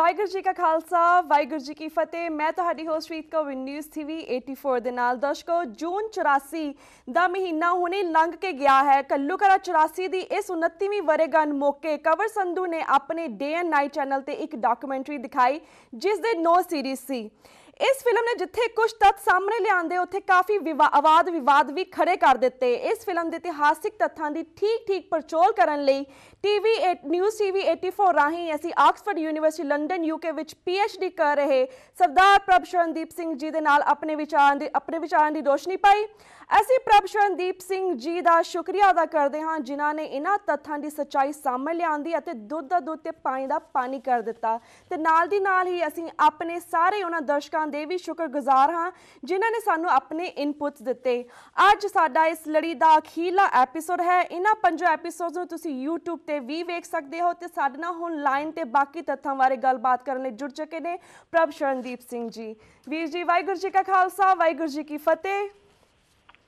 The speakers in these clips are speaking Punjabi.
ਵਾਹਿਗੁਰੂ ਜੀ ਕਾ ਖਾਲਸਾ ਵਾਹਿਗੁਰੂ ਜੀ ਕੀ ਫਤਿਹ। मैं ਤੁਹਾਡੀ ਹੋਸਟ ਰੀਤ ਕੌਰ ਨਿਊਜ਼ TV 84 ਦੇ ਨਾਲ। ਦਰਸ਼ਕੋ, ਜੂਨ 84 ਦਾ ਮਹੀਨਾ ਹੁਣੇ ਲੰਘ ਕੇ ਗਿਆ ਹੈ। ਘੱਲੂਘਾਰਾ 84 ਦੀ ਇਸ 29ਵੀਂ ਵਰ੍ਹੇਗੰਢ ਮੌਕੇ ਕੰਵਰ ਸੰਧੂ ਨੇ ਆਪਣੇ ਡੇ ਐਂਡ ਨਾਈਟ ਚੈਨਲ ਤੇ ਇੱਕ ਡਾਕੂਮੈਂਟਰੀ ਦਿਖਾਈ ਜਿਸ ਦੇ 9 ਸੀਰੀਜ਼ ਸੀ। इस फिल्म ने जिथे कुछ तत्थ सामने लियाते उत्थे काफ़ी विवाद भी खड़े कर दिते। इस फिल्म के इतिहासिक तत्थां की ठीक परचोल करने न्यूज़ TV 84 राही असी ऑक्सफोर्ड यूनीवर्सिटी लंडन UK विच PhD कर रहे सरदार प्रभशरणदीप सिंह जी दे नाल अपने विचारां की रोशनी पाई। असी प्रभशरणदीप सिंह जी का शुक्रिया अदा करते हाँ जिन्हों ने इन्हां तत्थां की सच्चाई सामने लियाती अते दुध दा दुध ते पानी दा पानी कर दिता। ते नाल दी नाल ही असी अपने सारे उन्हां दर्शकां दे भी शुक्रगुजार हाँ जिन्हां ने सानू अपने इनपुट्स दिते। अज साडा इस लड़ी दा अखीरला एपीसोड है। इन्हां 5 एपीसोड्स नूं तुसीं YouTube ते भी वेख सकदे हो ते साडे नाल हुण लाइन ते बाकी तत्थां बारे गलबात करन लई जुड़ चुके ने प्रभशरणदीप सिंह जी। वीर जी, वाहिगुरू जी का खालसा वाहिगुरू जी की फतेह।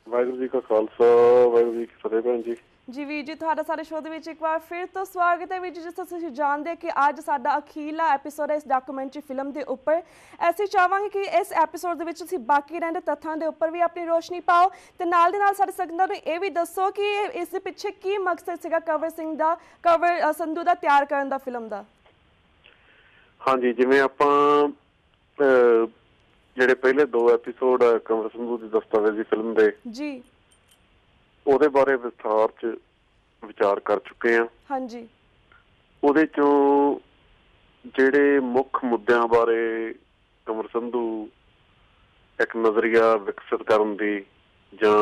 वाहिगुरू जी का खालसा वाहिगुरू जी की फतेह। भैन जी जी वीर जी, ਤੁਹਾਡਾ ਸਾਡੇ ਸ਼ੋਅ ਦੇ ਵਿੱਚ ਇੱਕ ਵਾਰ ਫਿਰ ਤੋਂ ਸਵਾਗਤ ਹੈ। ਵੀਰ ਜੀ, ਜਿਸ ਤਰ੍ਹਾਂ ਤੁਸੀਂ ਜਾਣਦੇ ਕਿ ਅੱਜ ਸਾਡਾ ਅਖੀਰਲਾ ਐਪੀਸੋਡ ਹੈ ਇਸ ਡਾਕੂਮੈਂਟਰੀ ਫਿਲਮ ਦੇ ਉੱਪਰ। ਅਸੀਂ ਚਾਹਾਂਗੇ ਕਿ ਇਸ ਐਪੀਸੋਡ ਦੇ ਵਿੱਚ ਤੁਸੀਂ ਬਾਕੀ ਰਹਿੰਦੇ ਤੱਥਾਂ ਦੇ ਉੱਪਰ ਵੀ ਆਪਣੀ ਰੋਸ਼ਨੀ ਪਾਓ ਤੇ ਨਾਲ ਦੇ ਨਾਲ ਸਾਡੇ ਸੰਗਤਾਂ ਨੂੰ ਇਹ ਵੀ ਦੱਸੋ ਕਿ ਇਸ ਦੇ ਪਿੱਛੇ ਕੀ ਮਕਸਦ ਸੀਗਾ ਕੰਵਰ ਸੰਧੂ ਦਾ ਤਿਆਰ ਕਰਨ ਦਾ ਫਿਲਮ ਦਾ। ਹਾਂਜੀ, ਜਿਵੇਂ ਆਪਾਂ ਜਿਹੜੇ ਪਹਿਲੇ 2 ਐਪੀਸੋਡ ਕੰਵਰ ਸੰਧੂ ਦੀ ਦਸਤਾਵੇਜ਼ੀ ਫਿਲਮ ਦੇ ਜੀ ਉਹਦੇ ਬਾਰੇ ਵਿਸਥਾਰ ਚ ਵਿਚਾਰ ਕਰ ਚੁੱਕੇ ਹਾਂ। ਹਾਂਜੀ, ਉਹਦੇ ਚੋਂ ਜਿਹੜੇ ਮੁੱਖ ਮੁੱਦਿਆਂ ਬਾਰੇ ਕੰਵਰ ਸੰਧੂ ਇੱਕ ਨਜ਼ਰੀਆ ਵਿਕਸਿਤ ਕਰਨ ਦੀ ਜਾਂ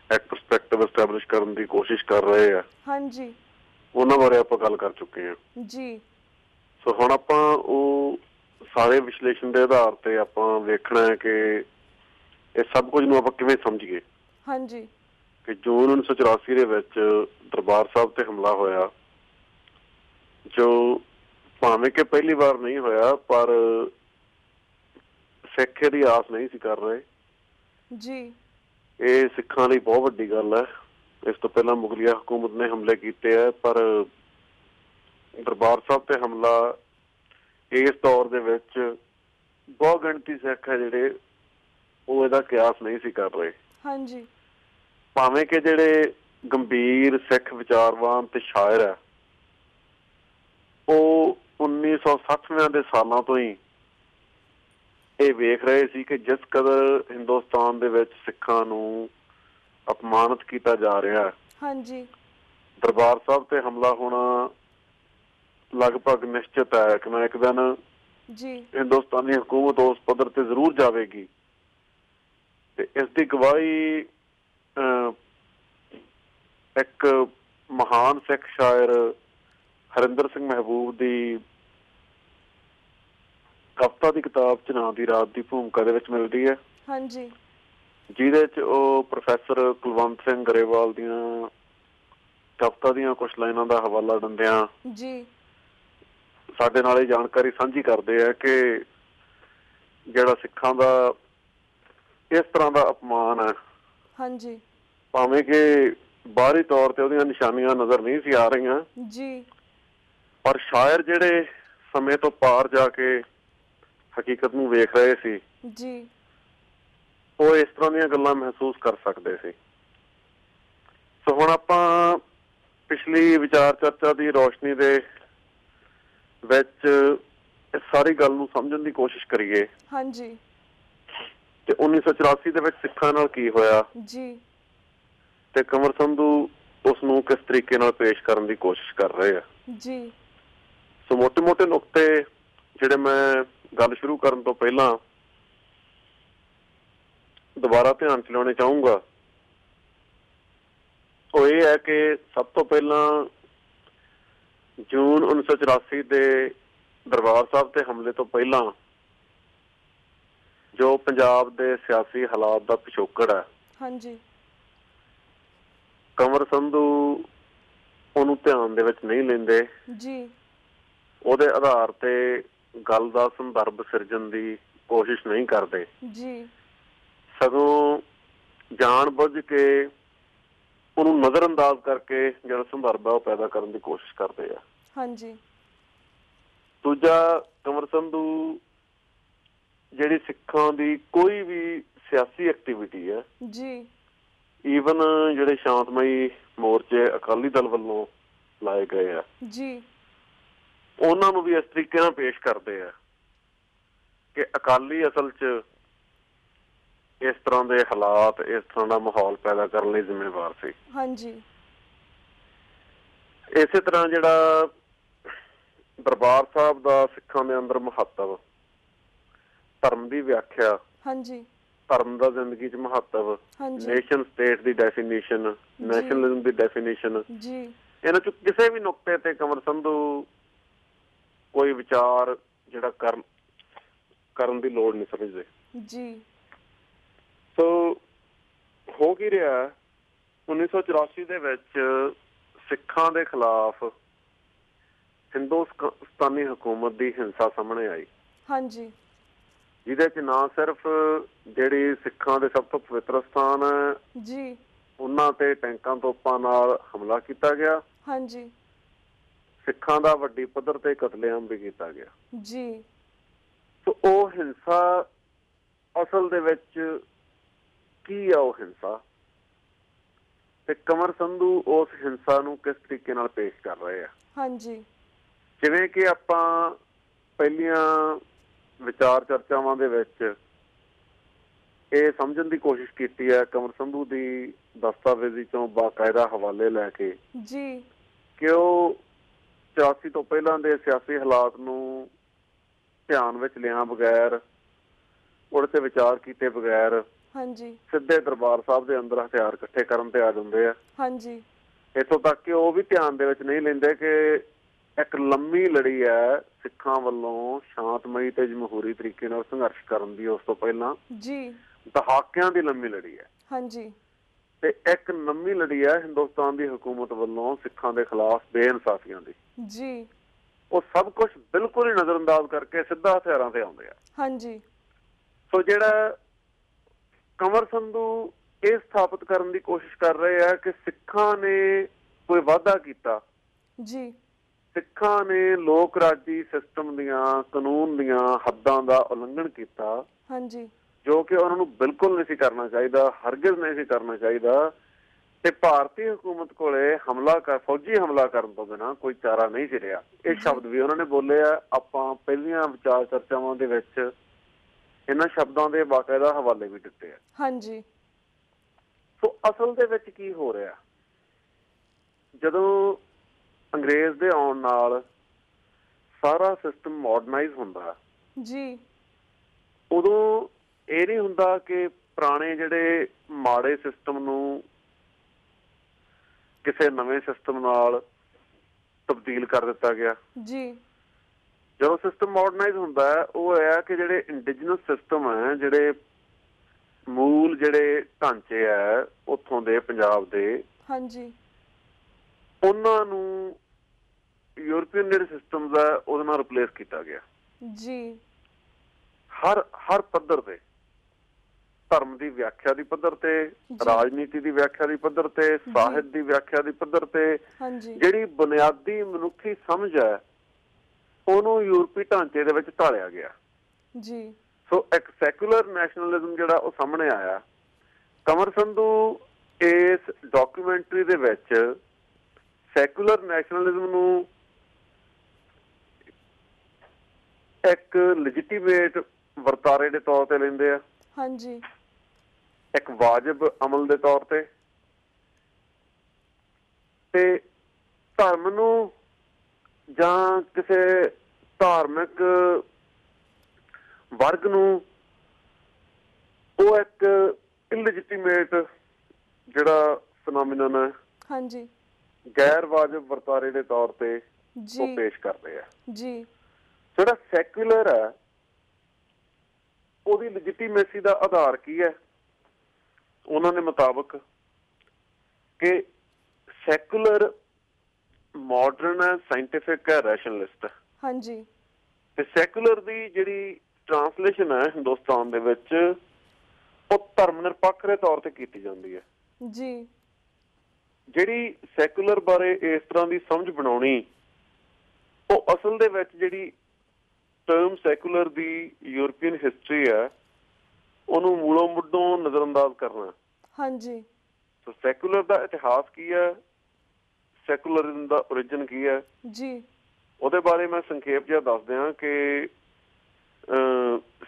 ਇੱਕ ਪਰਸਪੈਕਟਿਵ ਐਸਟੈਬਲਿਸ਼ ਕਰਨ ਦੀ ਕੋਸ਼ਿਸ਼ ਕਰ ਰਹੇ ਆ, ਹਾਂਜੀ, ਉਹਨਾਂ ਬਾਰੇ ਆਪਾਂ ਗੱਲ ਕਰ ਚੁੱਕੇ ਹਾਂ ਜੀ। ਸੋ ਹੁਣ ਆਪਾਂ ਉਹ ਸਾਰੇ ਵਿਸ਼ਲੇਸ਼ਣ ਦੇ ਆਧਾਰ ਤੇ ਆਪਾਂ ਵੇਖਣਾ ਹੈ ਕਿ ਇਹ ਸਭ ਕੁਝ ਨੂੰ ਆਪਾਂ ਕਿਵੇਂ ਸਮਝੀਏ। ਹਾਂਜੀ, ਕਿ ਜੂਨ 1984 ਦੇ ਵਿੱਚ ਦਰਬਾਰ ਸਾਹਿਬ ਤੇ ਹਮਲਾ ਹੋਇਆ, ਜੋ ਭਾਵੇਂ ਕਿ ਪਹਿਲੀ ਵਾਰ ਨਹੀਂ ਹੋਇਆ ਪਰ ਸਿੱਖ ਇਹਦੀ ਆਸ ਨਹੀਂ ਸੀ ਕਰ ਰਹੇ ਜੀ। ਇਹ ਸਿੱਖਾਂ ਲਈ ਬਹੁਤ ਵੱਡੀ ਗੱਲ ਹੈ। ਇਸ ਤੋਂ ਪਹਿਲਾਂ ਮੁਗਲਿਆ ਹਕੂਮਤ ਨੇ ਹਮਲੇ ਕੀਤੇ ਹੈ ਪਰ ਦਰਬਾਰ ਸਾਹਿਬ ਤੇ ਹਮਲਾ ਇਸ ਦੌਰ ਦੇ ਵਿੱਚ ਬਹੁਤ ਗਿਣਤੀ ਸਿੱਖ ਹੈ ਜਿਹੜੇ ਉਹ ਇਹਦਾ ਕਿਆਸ ਨਹੀਂ ਸੀ ਕਰ ਰਹੇ। ਹਾਂਜੀ, ਭਾਵੇਂ ਕਿ ਜਿਹੜੇ ਗੰਭੀਰ ਸਿੱਖ ਵਿਚਾਰਵਾਨ ਤੇ ਸ਼ਾਇਰ ਹੈ ਉਹ 1960 ਦੇ ਸਾਲਾਂ ਤੋਂ ਹੀ ਇਹ ਵੇਖ ਰਹੇ ਸੀ ਕਿ ਜਿਸ ਕਦਰ ਹਿੰਦੁਸਤਾਨ ਦੇ ਵਿੱਚ ਸਿੱਖਾਂ ਨੂੰ ਅਪਮਾਨਿਤ ਕੀਤਾ ਜਾ ਰਿਹਾ ਹੈ, ਹਾਂਜੀ, ਦਰਬਾਰ ਸਾਹਿਬ ਤੇ ਹਮਲਾ ਹੋਣਾ ਲਗਭਗ ਨਿਸ਼ਚਿਤ ਹੈ ਕਿ ਨਾ ਇੱਕ ਦਿਨ ਜੀ ਹਿੰਦੁਸਤਾਨੀ ਹਕੂਮਤ ਉਸ ਪੱਧਰ ਤੇ ਜ਼ਰੂਰ ਜਾਵੇਗੀ। ਤੇ ਇਸ ਦੀ ਗਵਾਹੀ ਇੱਕ ਮਹਾਨ ਸਿੱਖ ਸ਼ਾਇਰ ਹਰਿੰਦਰ ਸਿੰਘ ਮਹਿਬੂਬ ਦੀ ਕਵਿਤਾ ਦੀ ਕਿਤਾਬ ਚਨਾਹ ਦੀ ਰਾਤ ਦੀ ਭੂਮਿਕਾ ਦੇ ਵਿੱਚ ਮਿਲਦੀ ਹੈ। ਹਾਂਜੀ, ਜਿਹਦੇ ਚ ਉਹ ਪ੍ਰੋਫੈਸਰ ਕੁਲਵੰਤ ਸਿੰਘ ਗਰੇਵਾਲ ਦੀਆਂ ਕਵਿਤਾ ਦੀਆਂ ਕੁਛ ਲਾਈਨਾਂ ਦਾ ਹਵਾਲਾ ਦਿੰਦਿਆਂ ਜੀ ਸਾਡੇ ਨਾਲ ਇਹ ਜਾਣਕਾਰੀ ਸਾਂਝੀ ਕਰਦੇ ਆ ਕਿ ਜਿਹੜਾ ਸਿੱਖਾਂ ਦਾ ਇਸ ਤਰ੍ਹਾਂ ਦਾ ਅਪਮਾਨ ਹੈ, ਹਾਂਜੀ, ਭਾਵੇਂ ਕਿ ਬਾਹਰੀ ਤੌਰ ਤੇ ਉਹਦੀਆਂ ਨਿਸ਼ਾਨੀਆਂ ਨਜ਼ਰ ਨਹੀਂ ਸੀ ਆ ਰਹੀਆਂ ਜੀ, ਪਰ ਸ਼ਾਇਰ ਜਿਹੜੇ ਸਮੇਂ ਤੋਂ ਪਾਰ ਜਾ ਕੇ ਹਕੀਕਤ ਨੂੰ ਵੇਖ ਰਹੇ ਸੀ ਜੀ, ਉਹ ਇਸ ਤਰ੍ਹਾਂ ਦੀਆਂ ਗੱਲਾਂ ਮਹਿਸੂਸ ਕਰ ਸਕਦੇ ਸੀ। ਸੋ ਹੁਣ ਆਪਾਂ ਪਿਛਲੀ ਵਿਚਾਰ ਚਰਚਾ ਦੀ ਰੋਸ਼ਨੀ ਦੇ ਵਿੱਚ ਇਸ ਸਾਰੀ ਗੱਲ ਨੂੰ ਸਮਝਣ ਦੀ ਕੋਸ਼ਿਸ਼ ਕਰੀਏ। ਹਾਂਜੀ, ਤੇ 1984 ਦੇ ਵਿੱਚ ਸਿੱਖਾਂ ਨਾਲ ਕੀ ਹੋਇਆ ਜੀ ਤੇ ਕੰਵਰ ਸੰਧੂ ਉਸ ਨੂੰ ਕਿਸ ਤਰੀਕੇ ਨਾਲ ਪੇਸ਼ ਕਰਨ ਦੀ ਕੋਸ਼ਿਸ਼ ਕਰ ਰਹੇ ਆ। ਜੀ ਸੋ ਮੋਟੇ ਨੁਕਤੇ ਜਿਹੜੇ ਮੈਂ ਗੱਲ ਸ਼ੁਰੂ ਕਰਨ ਤੋਂ ਪਹਿਲਾਂ ਦੁਬਾਰਾ ਧਿਆਨ ਚ ਲਿਆਉਣੇ ਚਾਹੂੰਗਾ ਉਹ ਇਹ ਹੈ ਕਿ ਸਭ ਤੋਂ ਪਹਿਲਾਂ ਜੂਨ 1984 ਦੇ ਦਰਬਾਰ ਸਾਹਿਬ ਤੇ ਹਮਲੇ ਤੋਂ ਪਹਿਲਾਂ ਜੋ ਪੰਜਾਬ ਦੇ ਸਿਆਸੀ ਹਾਲਾਤ ਦਾ ਪਿਛੋਕੜ ਹੈ, ਹਾਂਜੀ, ਕੰਵਰ ਸੰਧੂ ਉਹਨੂੰ ਧਿਆਨ ਦੇ ਵਿੱਚ ਨਹੀਂ ਲੈਂਦੇ। ਜੀ ਉਹਦੇ ਆਧਾਰ ਤੇ ਗੱਲ ਦਾ ਸੰਦਰਭ ਸਿਰਜਣ ਦੀ ਕੋਸ਼ਿਸ਼ ਨਹੀਂ ਕਰਦੇ ਜੀ, ਸਗੋਂ ਜਾਣ ਬੁੱਝ ਕੇ ਉਹਨੂੰ ਨਜ਼ਰਅੰਦਾਜ਼ ਕਰਕੇ ਜਿਹੜਾ ਸੰਦਰਭ ਹੈ ਉਹ ਪੈਦਾ ਕਰਨ ਦੀ ਕੋਸ਼ਿਸ਼ ਕਰਦੇ ਆ। ਹਾਂਜੀ। ਦੂਜਾ ਕੰਵਰ ਸੰਧੂ ਜਿਹੜੀ ਸਿੱਖਾਂ ਦੀ ਕੋਈ ਵੀ ਸਿਆਸੀ ਐਕਟੀਵਿਟੀ ਹੈ ਜੀ, ਈਵਨ ਜਿਹੜੇ ਸ਼ਾਂਤਮਈ ਮੋਰਚੇ ਅਕਾਲੀ ਦਲ ਵੱਲੋਂ ਲਾਏ ਗਏ ਆ ਜੀ, ਉਹਨਾਂ ਨੂੰ ਵੀ ਇਸ ਤਰੀਕੇ ਨਾਲ ਪੇਸ਼ ਕਰਦੇ ਆ ਕਿ ਅਕਾਲੀ ਅਸਲ 'ਚ ਇਸ ਤਰ੍ਹਾਂ ਦੇ ਹਾਲਾਤ, ਇਸ ਤਰ੍ਹਾਂ ਦਾ ਮਾਹੌਲ ਪੈਦਾ ਕਰਨ ਲਈ ਜ਼ਿੰਮੇਵਾਰ ਸੀ। ਹਾਂਜੀ। ਇਸੇ ਤਰ੍ਹਾਂ ਜਿਹੜਾ ਦਰਬਾਰ ਸਾਹਿਬ ਦਾ ਸਿੱਖਾਂ ਦੇ ਅੰਦਰ ਮਹੱਤਵ, ਧਰਮ ਦੀ ਵਿਆਖਿਆ, ਹਾਂਜੀ, ਧਰਮ ਦਾ ਜ਼ਿੰਦਗੀ 'ਚ ਮਹੱਤਵ, ਨੇਸ਼ਨ ਸਟੇਟ ਦੀ ਡੈਫੀਨੇਸ਼ਨ, ਨੈਸ਼ਨਲਿਜ਼ਮ ਦੀ ਡੈਫੀਨੇਸ਼ਨ, ਇਹਨਾਂ 'ਚ ਕਿਸੇ ਵੀ ਨੁਕਤੇ ਤੇ ਕੰਵਰ ਸੰਧੂ ਕੋਈ ਵਿਚਾਰ ਜਿਹੜਾ ਕਰਨ ਦੀ ਲੋੜ ਨਹੀਂ ਸਮਝਦੇ ਜੀ। ਸੋ ਹੋ ਕੀ ਰਿਹਾ, 1984 ਦੇ ਵਿੱਚ ਸਿੱਖਾਂ ਦੇ ਖਿਲਾਫ ਹਿੰਦੁਸਤਾਨੀ ਹਕੂਮਤ ਦੀ ਹਿੰਸਾ ਸਾਹਮਣੇ ਆਈ। ਹਾਂਜੀ। ਜਿਹਦੇ 'ਚ ਨਾ ਸਿਰਫ ਜਿਹੜੀ ਸਿੱਖਾਂ ਦੇ ਸਭ ਤੋਂ ਪਵਿੱਤਰ ਸਥਾਨ ਹੈ ਜੀ, ਉਹਨਾਂ ਤੇ ਟੈਂਕਾਂ ਤੋਪਾਂ ਨਾਲ ਹਮਲਾ ਕੀਤਾ ਗਿਆ। ਹਾਂਜੀ। ਸਿੱਖਾਂ ਦਾ ਵੱਡੀ ਪੱਧਰ ਤੇ ਕਤਲੇਆਮ ਵੀ ਕੀਤਾ ਗਿਆ ਜੀ। ਸੋ ਉਹ ਹਿੰਸਾ ਅਸਲ ਦੇ ਵਿੱਚ ਕੀ ਆ? ਉਹ ਹਿੰਸਾ ਤੇ ਕੰਵਰ ਸੰਧੂ ਉਸ ਹਿੰਸਾ ਨੂੰ ਕਿਸ ਤਰੀਕੇ ਨਾਲ ਪੇਸ਼ ਕਰ ਰਹੇ ਆ? ਹਾਂਜੀ। ਜਿਵੇਂ ਕਿ ਆਪਾਂ ਪਹਿਲੀਆਂ ਵਿਚਾਰ ਚਰਚਾਵਾਂ ਦੇ ਵਿੱਚ ਇਹ ਸਮਝਣ ਦੀ ਕੋਸ਼ਿਸ਼ ਕੀਤੀ ਹੈ ਕੰਵਰ ਸੰਧੂ ਦੀ ਦਸਤਾਵੇਜ਼ੀ ਚੋਂ ਬਾਕਾਇਦਾ ਹਵਾਲੇ ਲੈ ਕੇ ਜੀ ਕਿ ਉਹ 84 ਤੋਂ ਪਹਿਲਾਂ ਦੇ ਸਿਆਸੀ ਹਾਲਾਤ ਨੂੰ ਧਿਆਨ ਵਿੱਚ ਲਿਆ ਬਗੈਰ, ਉਹਦੇ ਤੇ ਵਿਚਾਰ ਕੀਤੇ ਬਗੈਰ ਹਾਂਜੀ ਸਿੱਧੇ ਦਰਬਾਰ ਸਾਹਿਬ ਦੇ ਅੰਦਰ ਹਥਿਆਰ ਇਕੱਠੇ ਕਰਨ ਤੇ ਆ ਜਾਂਦੇ ਆ। ਹਾਂਜੀ। ਇੱਥੋਂ ਤੱਕ ਕਿ ਉਹ ਵੀ ਧਿਆਨ ਦੇ ਵਿੱਚ ਨਹੀਂ ਲੈਂਦੇ ਕਿ ਇੱਕ ਲੰਮੀ ਲੜੀ ਹੈ ਸਿੱਖਾਂ ਵੱਲੋਂ ਸ਼ਾਂਤਮਈ ਤੇ ਜਮਹੂਰੀ ਤਰੀਕੇ ਨਾਲ ਸੰਘਰਸ਼ ਕਰਨ ਦੀ। ਉਸ ਤੋਂ ਪਹਿਲਾਂ ਜੀ ਦਹਾਕਿਆਂ ਦੀ ਲੰਮੀ ਲੜੀ ਹੈ। ਹਾਂਜੀ। ਤੇ ਇੱਕ ਲੰਮੀ ਲੜੀ ਹੈ ਹਿੰਦੁਸਤਾਨ ਦੀ ਹਕੂਮਤ ਵੱਲੋਂ ਸਿੱਖਾਂ ਦੇ ਖਿਲਾਫ ਬੇਇਨਸਾਫੀਆਂ ਦੀ। ਜੀ ਉਹ ਸਭ ਕੁਝ ਬਿਲਕੁਲ ਹੀ ਨਜ਼ਰਅੰਦਾਜ਼ ਕਰਕੇ ਸਿੱਧਾ ਹਥਿਆਰਾਂ ਤੇ ਆਉਂਦੇ ਆ। ਹਾਂਜੀ। ਸੋ ਜਿਹੜਾ ਕੰਵਰ ਸੰਧੂ ਇਹ ਸਥਾਪਿਤ ਕਰਨ ਦੀ ਕੋਸ਼ਿਸ਼ ਕਰ ਰਹੇ ਆ ਕਿ ਸਿੱਖਾਂ ਨੇ ਕੋਈ ਵਾਅਦਾ ਕੀਤਾ, ਜੀ ਸਿੱਖਾਂ ਨੇ ਲੋਕ ਰਾਜੀ ਸਿਸਟਮ ਦੀਆਂ, ਕਾਨੂੰਨ ਦੀਆਂ ਹੱਦਾਂ ਦਾ ਉਲੰਘਣ ਕੀਤਾ, ਹਾਂਜੀ, ਜੋ ਕਿ ਉਹਨਾਂ ਨੂੰ ਬਿਲਕੁਲ ਨਹੀਂ ਸੀ ਕਰਨਾ ਚਾਹੀਦਾ, ਹਰਗਿਜ਼ ਨਹੀਂ ਸੀ ਕਰਨਾ ਚਾਹੀਦਾ। ਤੇ ਭਾਰਤੀ ਹਕੂਮਤ ਕੋਲੇ ਫੌਜੀ ਹਮਲਾ ਕਰਨ ਤੋਂ ਬਿਨਾਂ ਕੋਈ ਚਾਰਾ ਨਹੀਂ ਸੀ ਰਿਹਾ। ਇਹ ਸ਼ਬਦ ਵੀ ਉਹਨਾਂ ਨੇ ਬੋਲੇ ਆ। ਆਪਾਂ ਪਹਿਲੀਆਂ ਵਿਚਾਰ ਚਰਚਾਵਾਂ ਦੇ ਵਿੱਚ ਇਹਨਾਂ ਸ਼ਬਦਾਂ ਦੇ ਬਾਕਾਇਦਾ ਹਵਾਲੇ ਵੀ ਦਿੱਤੇ ਆ। ਹਾਂਜੀ। ਸੋ ਅਸਲ ਦੇ ਵਿੱਚ ਕੀ ਹੋ ਰਿਹਾ, ਜਦੋਂ ਅੰਗਰੇਜ਼ ਦੇ ਆਉਣ ਨਾਲ ਸਾਰਾ ਸਿਸਟਮ ਮਾਡਰਨਾਈਜ਼ ਹੁੰਦਾ ਜੀ, ਉਦੋਂ ਇਹ ਨਹੀਂ ਹੁੰਦਾ ਕਿ ਪੁਰਾਣੇ ਜਿਹੜੇ ਮਾੜੇ ਸਿਸਟਮ ਨੂੰ ਕਿਸੇ ਨਵੇਂ ਸਿਸਟਮ ਨਾਲ ਤਬਦੀਲ ਕਰ ਦਿੱਤਾ ਗਿਆ ਜੀ। ਜਦੋਂ ਸਿਸਟਮ ਮਾਡਰਨਾਈਜ਼ ਹੁੰਦਾ ਹੈ, ਉਹ ਹੈ ਕਿ ਜਿਹੜੇ ਇੰਡੀਜਨਸ ਸਿਸਟਮ ਹੈ, ਜਿਹੜੇ ਮੂਲ ਜਿਹੜੇ ਢਾਂਚੇ ਹੈ ਉੱਥੋਂ ਦੇ ਪੰਜਾਬ ਦੇ, ਹਾਂਜੀ, ਉਹਨਾਂ ਨੂੰ ਯੂਰਪੀਅਨ ਜਿਹੜੇ ਸਿਸਟਮਸ ਹੈ ਉਹਦੇ ਨਾਲ ਰਿਪਲੇਸ ਕੀਤਾ ਗਿਆ ਜੀ। ਹਰ ਪੱਧਰ ਤੇ, ਧਰਮ ਦੀ ਵਿਆਖਿਆ ਦੀ ਪੱਧਰ ਤੇ, ਰਾਜਨੀਤੀ ਦੀ ਵਿਆਖਿਆ ਦੀ ਪੱਧਰ ਤੇ, ਸਾਹਿਤ ਦੀ ਵਿਆਖਿਆ ਦੀ ਪੱਧਰ ਤੇ, ਜਿਹੜੀ ਬੁਨਿਆਦੀ ਮਨੁੱਖੀ ਸਮਝ ਹੈ ਉਹਨੂੰ ਯੂਰਪੀ ਢਾਂਚੇ ਦੇ ਵਿੱਚ ਢਾਲਿਆ ਗਿਆ ਜੀ। ਸੋ ਇੱਕ ਸੈਕੂਲਰ ਨੈਸ਼ਨਲਿਜ਼ਮ ਜਿਹੜਾ ਉਹ ਸਾਹਮਣੇ ਆਇਆ। ਕੰਵਰ ਸੰਧੂ ਇਸ ਡਾਕੂਮੈਂਟਰੀ ਦੇ ਵਿੱਚ ਸੈਕੂਲਰ ਨੈਸ਼ਨਲਿਜ਼ਮ ਨੂੰ ਇੱਕ ਲੈਜੀਟੀਮੇਟ ਵਰਤਾਰੇ ਦੇ ਤੌਰ ਤੇ ਲੈਂਦੇ ਆ, ਹਾਂਜੀ, ਇੱਕ ਵਾਜਬ ਅਮਲ ਦੇ ਤੌਰ ਤੇ ਧਰਮ ਨੂੰ ਜਾਂ ਕਿਸੇ ਧਾਰਮਿਕ ਵਰਗ ਨੂੰ ਉਹ ਇੱਕ ਇਲੈਜੀਟੀਮੇਟ ਜਿਹੜਾ ਫਿਨੋਮੀਨਨ ਹੈ, ਹਾਂਜੀ, ਗੈਰ ਵਾਜਬ ਵਰਤਾਰੇ ਦੇ ਤੌਰ ਤੇ ਉਹ ਪੇਸ਼ ਕਰਦੇ ਆ ਜੀ। ਜਿਹੜਾ ਸੈਕੂਲਰ ਹੈ ਉਹਦੀ ਲੈਜੀਟੀਮੇਸੀ ਦਾ ਆਧਾਰ ਕੀ ਹੈ? ਉਹਨਾਂ ਦੇ ਮੁਤਾਬਕ ਕਿ ਸੈਕੂਲਰ ਮਾਡਰਨ ਹੈ, ਸਾਇੰਟਿਫਿਕ ਹੈ, ਰੈਸ਼ਨਲਿਸਟ ਹੈ, ਹਾਂਜੀ। ਤੇ ਸੈਕੂਲਰ ਦੀ ਜਿਹੜੀ ਟ੍ਰਾਂਸਲੇਸ਼ਨ ਹੈ ਹਿੰਦੁਸਤਾਨ ਦੇ ਵਿੱਚ ਉਹ ਧਰਮ ਨਿਰਪੱਖ ਦੇ ਤੌਰ ਤੇ ਕੀਤੀ ਜਾਂਦੀ ਹੈ ਜੀ। ਜਿਹੜੀ ਸੈਕੂਲਰ ਬਾਰੇ ਇਸ ਤਰ੍ਹਾਂ ਦੀ ਸਮਝ ਬਣਾਉਣੀ, ਉਹ ਅਸਲ ਦੇ ਵਿੱਚ ਜਿਹੜੀ ਟਰਮ ਸੈਕੂਲਰ ਦੀ ਯੂਰਪੀਅਨ ਹਿਸਟਰੀ ਹੈ ਉਹਨੂੰ ਮੂਲੋਂ ਮੁੱਢੋਂ ਨਜ਼ਰਅੰਦਾਜ਼ ਕਰਨਾ। ਹਾਂਜੀ। ਸੋ ਸੈਕੂਲਰ ਦਾ ਇਤਿਹਾਸ ਕੀ ਹੈ, ਸੈਕੂਲਰਿਜ਼ਮ ਦਾ ਓਰੀਜਨ ਕੀ ਹੈ ਜੀ, ਉਹਦੇ ਬਾਰੇ ਮੈਂ ਸੰਖੇਪ ਜਿਹਾ ਦੱਸ ਦਿਆਂ ਕਿ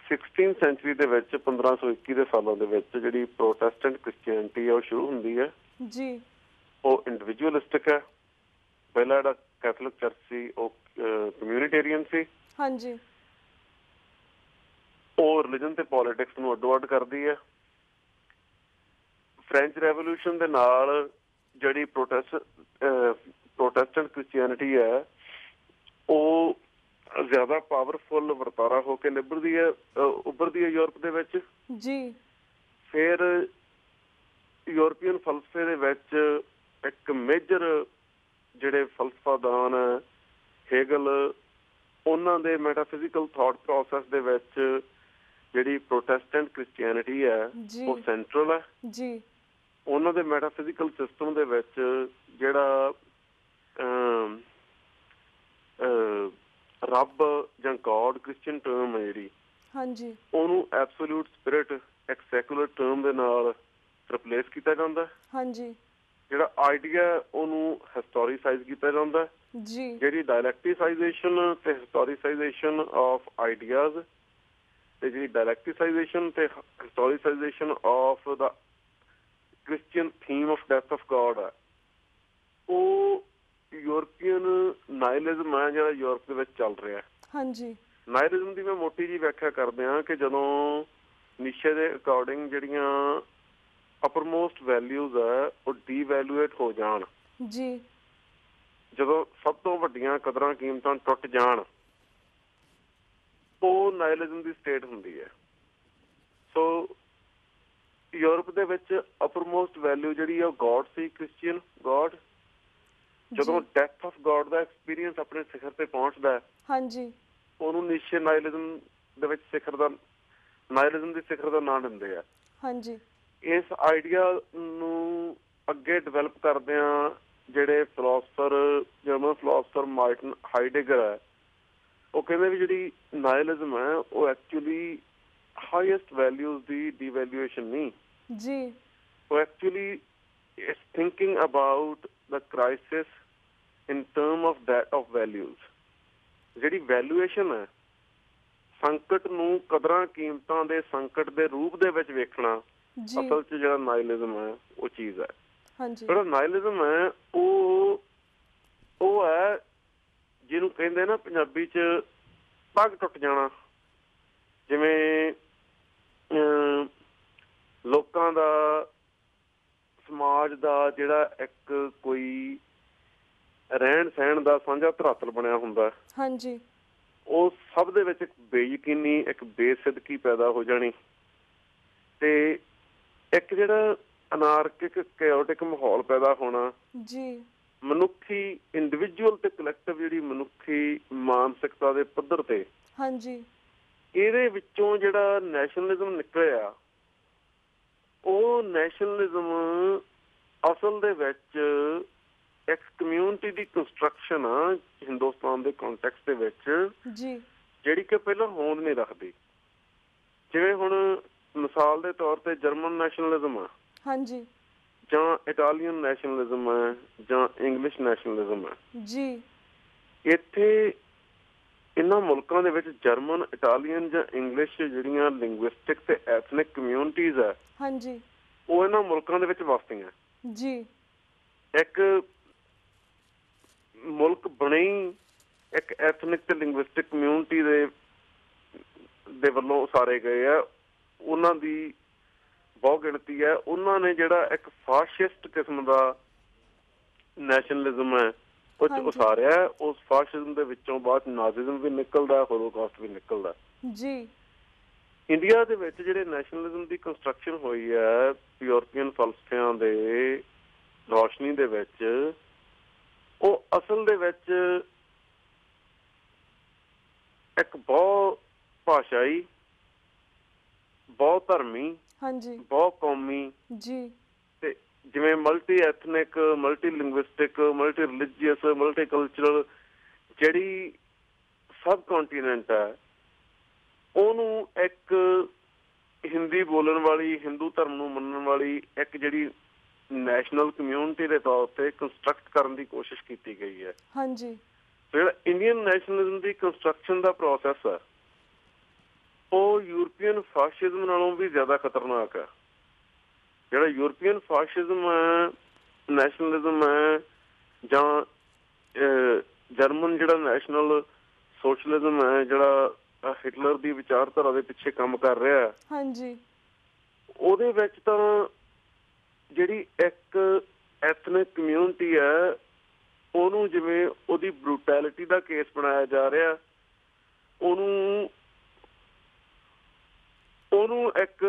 16th ਸੈਂਚੁਰੀ ਦੇ ਵਿੱਚ 1521 ਦੇ ਸਾਲਾਂ ਦੇ ਵਿੱਚ ਜਿਹੜੀ ਪ੍ਰੋਟੈਸਟੈਂਟ ਕ੍ਰਿਸਚੀਅਨਿਟੀ ਹੈ ਉਹ ਸ਼ੁਰੂ ਹੁੰਦੀ ਹੈ ਜੀ। ਉਹ ਇੰਡੀਵਿਜੂਅਲਿਸਟਿਕ ਹੈ। ਪਹਿਲਾ ਜਿਹੜਾ ਕੈਥੋਲਿਕ ਚਰਚ ਸੀ ਉਹ ਕਮਿਊਨਿਟੇਰੀਅਨ ਸੀ। ਹਾਂਜੀ। ਉਹ ਰਿਲੀਜਨ ਤੇ ਪੋਲੀਟਿਕਸ ਨੂੰ ਅੱਡੋ ਅੱਡ ਕਰਦੀ ਹੈ। ਫ੍ਰੈਂਚ ਰੈਵੋਲਿਊਸ਼ਨ ਦੇ ਨਾਲ ਜਿਹੜੀ ਪ੍ਰੋਟੈਸਟੈਂਟ ਕ੍ਰਿਸਚੀਅਨਿਟੀ ਹੈ ਉਹ ਜ਼ਿਆਦਾ ਪਾਵਰਫੁਲ ਵਰਤਾਰਾ ਹੋ ਕੇ ਉੱਭਰਦੀ ਹੈ ਯੂਰਪ ਦੇ ਵਿੱਚ ਜੀ। ਫਿਰ ਯੂਰਪੀਅਨ ਫਲਸਫੇ ਦੇ ਵਿੱਚ ਇੱਕ ਮੇਜਰ ਜਿਹੜੇ ਫਲਸਫਾਦਾਨ ਹੈਗਲ, ਉਹਨਾਂ ਦੇ ਮੈਟਾਫਿਜ਼ੀਕਲ ਥਾਟ ਪ੍ਰੋਸੈਸ ਦੇ ਵਿੱਚ ਜਿਹੜੀ ਪ੍ਰੋਟੈਸਟੈਂਟ ਕ੍ਰਿਸਚੀਅਨਿਟੀ ਹੈ ਉਹ ਸੈਂਟਰਲ ਹੈ ਜੀ। ਉਹਨਾਂ ਦੇ ਮੈਟਾਫਿਜ਼ੀਕਲ ਸਿਸਟਮ ਦੇ ਵਿੱਚ ਜਿਹੜਾ ਰੱਬ ਜਾਂ ਗੋਡ ਕ੍ਰਿਸਚੀਅਨ ਟਰਮ ਹੈ ਜਿਹੜੀ, ਹਾਂਜੀ, ਉਹਨੂੰ ਐਬਸੋਲਿਊਟ ਸਪਿਰਿਟ ਇੱਕ ਸੈਕੂਲਰ ਟਰਮ ਦੇ ਨਾਲ ਰਿਪਲੇਸ ਕੀਤਾ ਜਾਂਦਾ। ਹਾਂਜੀ। ਜਿਹੜਾ ਆਈਡੀਆ ਉਹਨੂੰ ਹਿਸਟੋਰੀਸਾਈਜ਼ ਕੀਤਾ ਜਾਂਦਾ ਜੀ। ਜਿਹੜੀ ਡਾਇਲੈਕਟਿਸਾਈਜ਼ੇਸ਼ਨ ਤੇ ਹਿਸਟੋਰੀਸਾਈਜ਼ੇਸ਼ਨ ਆਫ ਆਈਡੀਆਜ਼ ਤੇ ਜਿਹੜੀ ਡਾਇਲੈਕਟਿਸਾਈਜ਼ੇਸ਼ਨ ਤੇ historicisation of the Christian theme of death of God ਹੈ, ਉਹ ਯੂਰਪੀਅਨ ਨਾਇਲਿਜ਼ਮ ਹੈ ਜਿਹੜਾ ਯੂਰਪ ਦੇ ਵਿੱਚ ਚੱਲ ਰਿਹਾ। ਹਾਂਜੀ। ਨਾਇਲਿਜ਼ਮ ਦੀ ਮੈਂ ਮੋਟੀ ਜਿਹੀ ਵਿਆਖਿਆ ਕਰਦੇ ਹਾਂ ਕਿ ਜਦੋਂ ਨੀਸ਼ੇ ਦੇ ਅਕੋਰਡਿੰਗ ਜਿਹੜੀਆਂ ਅਪਰਮੋਸਟ ਵੈਲਿਊਜ਼ ਹੈ ਉਹ ਡੀਵੈਲੂਏਟ ਹੋ ਜਾਣ ਜੀ, ਜਦੋਂ ਸਭ ਤੋਂ ਵੱਡੀਆਂ ਕਦਰਾਂ ਕੀਮਤਾਂ ਟੁੱਟ ਜਾਣ, ਉਹ ਨਾਇਲਿਜ਼ਮ ਦੀ ਸਟੇਟ ਹੁੰਦੀ ਹੈ। ਸੋ ਯੂਰਪ ਦੇ ਵਿੱਚ ਅਪਰਮੋਸਟ ਵੈਲਿਊ ਜਿਹੜੀ ਆ ਗੋਡ ਸੀ, ਕ੍ਰਿਸਚੀਅਨ ਗੋਡ। ਜਦੋਂ death of God the experience ਆਪਣੇ ਸਿਖਰ ਤੇ ਪਹੁੰਚਦਾ, ਹਾਂਜੀ, ਉਹਨੂੰ ਨੀਸ਼ੇ ਨਾਇਲਿਜ਼ਮ ਦੇ ਵਿੱਚ ਨਾਇਲਿਜ਼ਮ ਦੀ ਸਿਖਰ ਦਾ ਨਾਂ ਦਿੰਦੇ ਆ। ਹਾਂਜੀ। ਇਸ ਆਈਡੀਆ ਨੂੰ ਅੱਗੇ ਡਿਵੈਲਪ ਕਰਦਿਆਂ ਜਿਹੜੇ ਜਰਮਨ ਫਿਲੋਸਫਰ ਮਾਰਟਨ ਹਾਈਡੇਗਰ ਹੈ, ਉਹ ਕਹਿੰਦੇ ਵੀ ਜਿਹੜੀ ਨਾਇਲਿਜ਼ਮ ਹੈ ਉਹ ਐਕਚੁਅਲੀ ਹਾਈਐਸਟ ਵੈਲਿਊਜ਼ ਦੀ ਡੀਵੈਲੂਏਸ਼ਨ ਨਹੀਂ ਜੀ, ਉਹ actually is thinking about the crisis in term of that of values। ਜਿਹੜੀ ਵੈਲੂਏਸ਼ਨ ਹੈ, ਸੰਕਟ ਨੂੰ ਕਦਰਾਂ ਕੀਮਤਾਂ ਦੇ ਸੰਕਟ ਦੇ ਰੂਪ ਦੇ ਵਿੱਚ ਵੇਖਣਾ, ਅਸਲ 'ਚ ਜਿਹੜਾ ਨਾਇਲਿਜ਼ਮ ਹੈ ਉਹ ਚੀਜ਼ ਹੈ। ਜਿਹੜਾ ਨਾਇਲਿਜ਼ਮ ਹੈ ਉਹ ਹੈ ਜਿਹਨੂੰ ਕਹਿੰਦੇ ਨਾ ਪੰਜਾਬੀ 'ਚ ਪੱਗ ਟੁੱਟ ਜਾਣਾ। ਜਿਵੇਂ ਲੋਕਾਂ ਦਾ, ਸਮਾਜ ਦਾ ਜਿਹੜਾ ਇੱਕ ਕੋਈ ਰਹਿਣ ਸਹਿਣ ਦਾ ਸਾਂਝਾ ਧਰਾਤਲ ਬਣਿਆ ਹੁੰਦਾ, ਹਾਂਜੀ, ਉਹ ਸਭ ਦੇ ਵਿੱਚ ਇੱਕ ਬੇਯਕੀਨੀ, ਇੱਕ ਬੇਸਿਦਕੀ ਪੈਦਾ ਹੋ ਜਾਣੀ ਤੇ ਇੱਕ ਜਿਹੜਾ ਅਨਾਰਕਿਕ ਕੈਓਟਿਕ ਮਾਹੌਲ ਪੈਦਾ ਹੋਣਾ ਜੀ, ਮਨੁੱਖੀ ਇੰਡੀਵਿਜੂਅਲ ਤੇ ਕਲੈਕਟਿਵ ਜਿਹੜੀ ਮਨੁੱਖੀ ਮਾਨਸਿਕਤਾ ਦੇ ਪੱਧਰ ਤੇ, ਹਾਂਜੀ, ਇਹਦੇ ਵਿੱਚੋਂ ਜਿਹੜਾ ਨੈਸ਼ਨਲਿਜ਼ਮ ਨਿਕਲਿਆ, ਉਹ ਨੈਸ਼ਨਲਿਜ਼ਮ ਅਸਲ ਦੇ ਵਿੱਚ ਇੱਕ ਕਮਿਊਨਿਟੀ ਦੀ ਕੰਸਟਰਕਸ਼ਨ ਆ ਹਿੰਦੁਸਤਾਨ ਦੇ ਕੰਟੈਕਸਟ ਦੇ ਵਿੱਚ ਜੀ, ਜਿਹੜੀ ਕਿ ਪਹਿਲਾਂ ਹੋਂਦ ਨਹੀਂ ਰੱਖਦੀ। ਜਿਵੇਂ ਹੁਣ ਮਿਸਾਲ ਦੇ ਤੌਰ ਤੇ ਜਰਮਨ ਨੈਸ਼ਨਲਿਜ਼ਮ ਆ, ਹਾਂਜੀ, ਜਾਂ ਇਟਾਲੀਅਨ ਨੈਸ਼ਨਲਿਜ਼ਮ ਹੈ, ਜਾਂ ਇੰਗਲਿਸ਼ ਨੈਸ਼ਨਲਿਜ਼ਮ ਹੈ ਜੀ। ਇੱਥੇ ਇਹਨਾਂ ਮੁਲਕਾਂ ਦੇ ਵਿੱਚ ਜਰਮਨ, ਇਟਾਲੀਅਨ ਜਾਂ ਇੰਗਲਿਸ਼ ਜਿਹੜੀਆਂ ਲਿੰਗੁਇਸਟਿਕ ਤੇ ਐਥਨਿਕ ਕਮਿਊਨਿਟੀਜ਼ ਹੈ, ਹਾਂਜੀ, ਉਹ ਇਹਨਾਂ ਮੁਲਕਾਂ ਦੇ ਵਿੱਚ ਵਸਦੀਆਂ ਜੀ। ਇੱਕ ਮੁਲਕ ਬਣੇ ਹੀ ਇੱਕ ਐਥਨਿਕ ਤੇ ਲਿੰਗੁਇਸਟਿਕ ਕਮਿਊਨਿਟੀ ਦੇ ਵੱਲੋਂ ਉਸਾਰੇ ਗਏ ਆ, ਉਹਨਾਂ ਦੀ ਬਹੁਤ ਗਿਣਤੀ ਹੈ। ਉਹਨਾਂ ਨੇ ਜਿਹੜਾ ਇੱਕ ਫਾਸ਼ਿਸਟ ਕਿਸਮ ਦਾ ਨੈਸ਼ਨਲਿਜ਼ਮ ਹੈ ਉਹ 'ਚ ਉਸਾਰਿਆ। ਉਸ ਫਾਸ਼ਿਜ਼ਮ ਦੇ ਵਿੱਚੋਂ ਬਾਅਦ ਨਾਜ਼ਿਜ਼ਮ ਵੀ ਨਿਕਲਦਾ, ਹੋਲੋਕਾਸਟ ਵੀ ਨਿਕਲਦਾ ਜੀ। ਇੰਡੀਆ ਦੇ ਵਿੱਚ ਜਿਹੜੇ ਨੈਸ਼ਨਲਿਜ਼ਮ ਦੀ ਕੰਸਟਰਕਸ਼ਨ ਹੋਈ ਹੈ ਯੂਰਪੀਅਨ ਫਲਸਫਿਆਂ ਦੇ ਰੌਸ਼ਨੀ ਦੇ ਵਿੱਚ, ਉਹ ਅਸਲ ਦੇ ਵਿੱਚ ਇੱਕ ਬਹੁਤ ਭਾਸ਼ਾਈ, ਬਹੁਤ ਧਰਮੀ, ਹਾਂਜੀ, ਬਹੁਤ ਕੌਮੀ ਜੀ, ਤੇ ਜਿਵੇਂ multi ethnic, multi linguistic, multi religious, multi cultural ਜਿਹੜੀ ਸਬ ਕੰਟੀਨੈਂਟ ਹੈ, ਉਹਨੂੰ ਇੱਕ ਹਿੰਦੀ ਬੋਲਣ ਵਾਲੀ, ਹਿੰਦੂ ਧਰਮ ਨੂੰ ਮੰਨਣ ਵਾਲੀ ਇੱਕ ਜਿਹੜੀ ਨੈਸ਼ਨਲ ਕਮਿਊਨਿਟੀ ਦੇ ਤੌਰ ਤੇ ਕੰਸਟਰਕਟ ਕਰਨ ਦੀ ਕੋਸ਼ਿਸ਼ ਕੀਤੀ ਗਈ ਹੈ। ਹਾਂਜੀ। ਜਿਹੜਾ ਇੰਡੀਅਨ ਨੈਸ਼ਨਲਿਜ਼ਮ ਦੀ ਕੰਸਟਰਕਸ਼ਨ ਦਾ ਪ੍ਰੋਸੈਸ ਹੈ ਉਹ ਯੂਰਪੀਅਨ ਫਾਸ਼ਿਜ਼ਮ ਨਾਲੋਂ ਵੀ ਜ਼ਿਆਦਾ ਖਤਰਨਾਕ ਹੈ। ਜਿਹੜਾ ਯੂਰਪੀਅਨ ਫਾਸ਼ਿਜ਼ਮ ਹੈ, ਨੈਸ਼ਨਲਿਜ਼ਮ ਹੈ, ਜਾਂ ਜਰਮਨ ਜਿਹੜਾ ਨੈਸ਼ਨਲ ਸੋਸ਼ਲਿਜ਼ਮ ਹੈ, ਜਿਹੜਾ ਹਿਟਲਰ ਦੀ ਵਿਚਾਰਧਾਰਾ ਦੇ ਪਿੱਛੇ ਕੰਮ ਕਰ ਰਿਹਾ, ਹਾਂਜੀ, ਉਹਦੇ ਵਿੱਚ ਤਾਂ ਜਿਹੜੀ ਇੱਕ ਐਥਨਿਕ ਕਮਿਊਨਿਟੀ ਹੈ ਉਹਨੂੰ ਜਿਵੇਂ ਉਹਦੀ ਬਰੂਟੈਲਿਟੀ ਦਾ ਕੇਸ ਬਣਾਇਆ ਜਾ ਰਿਹਾ, ਉਹਨੂੰ ਇੱਕ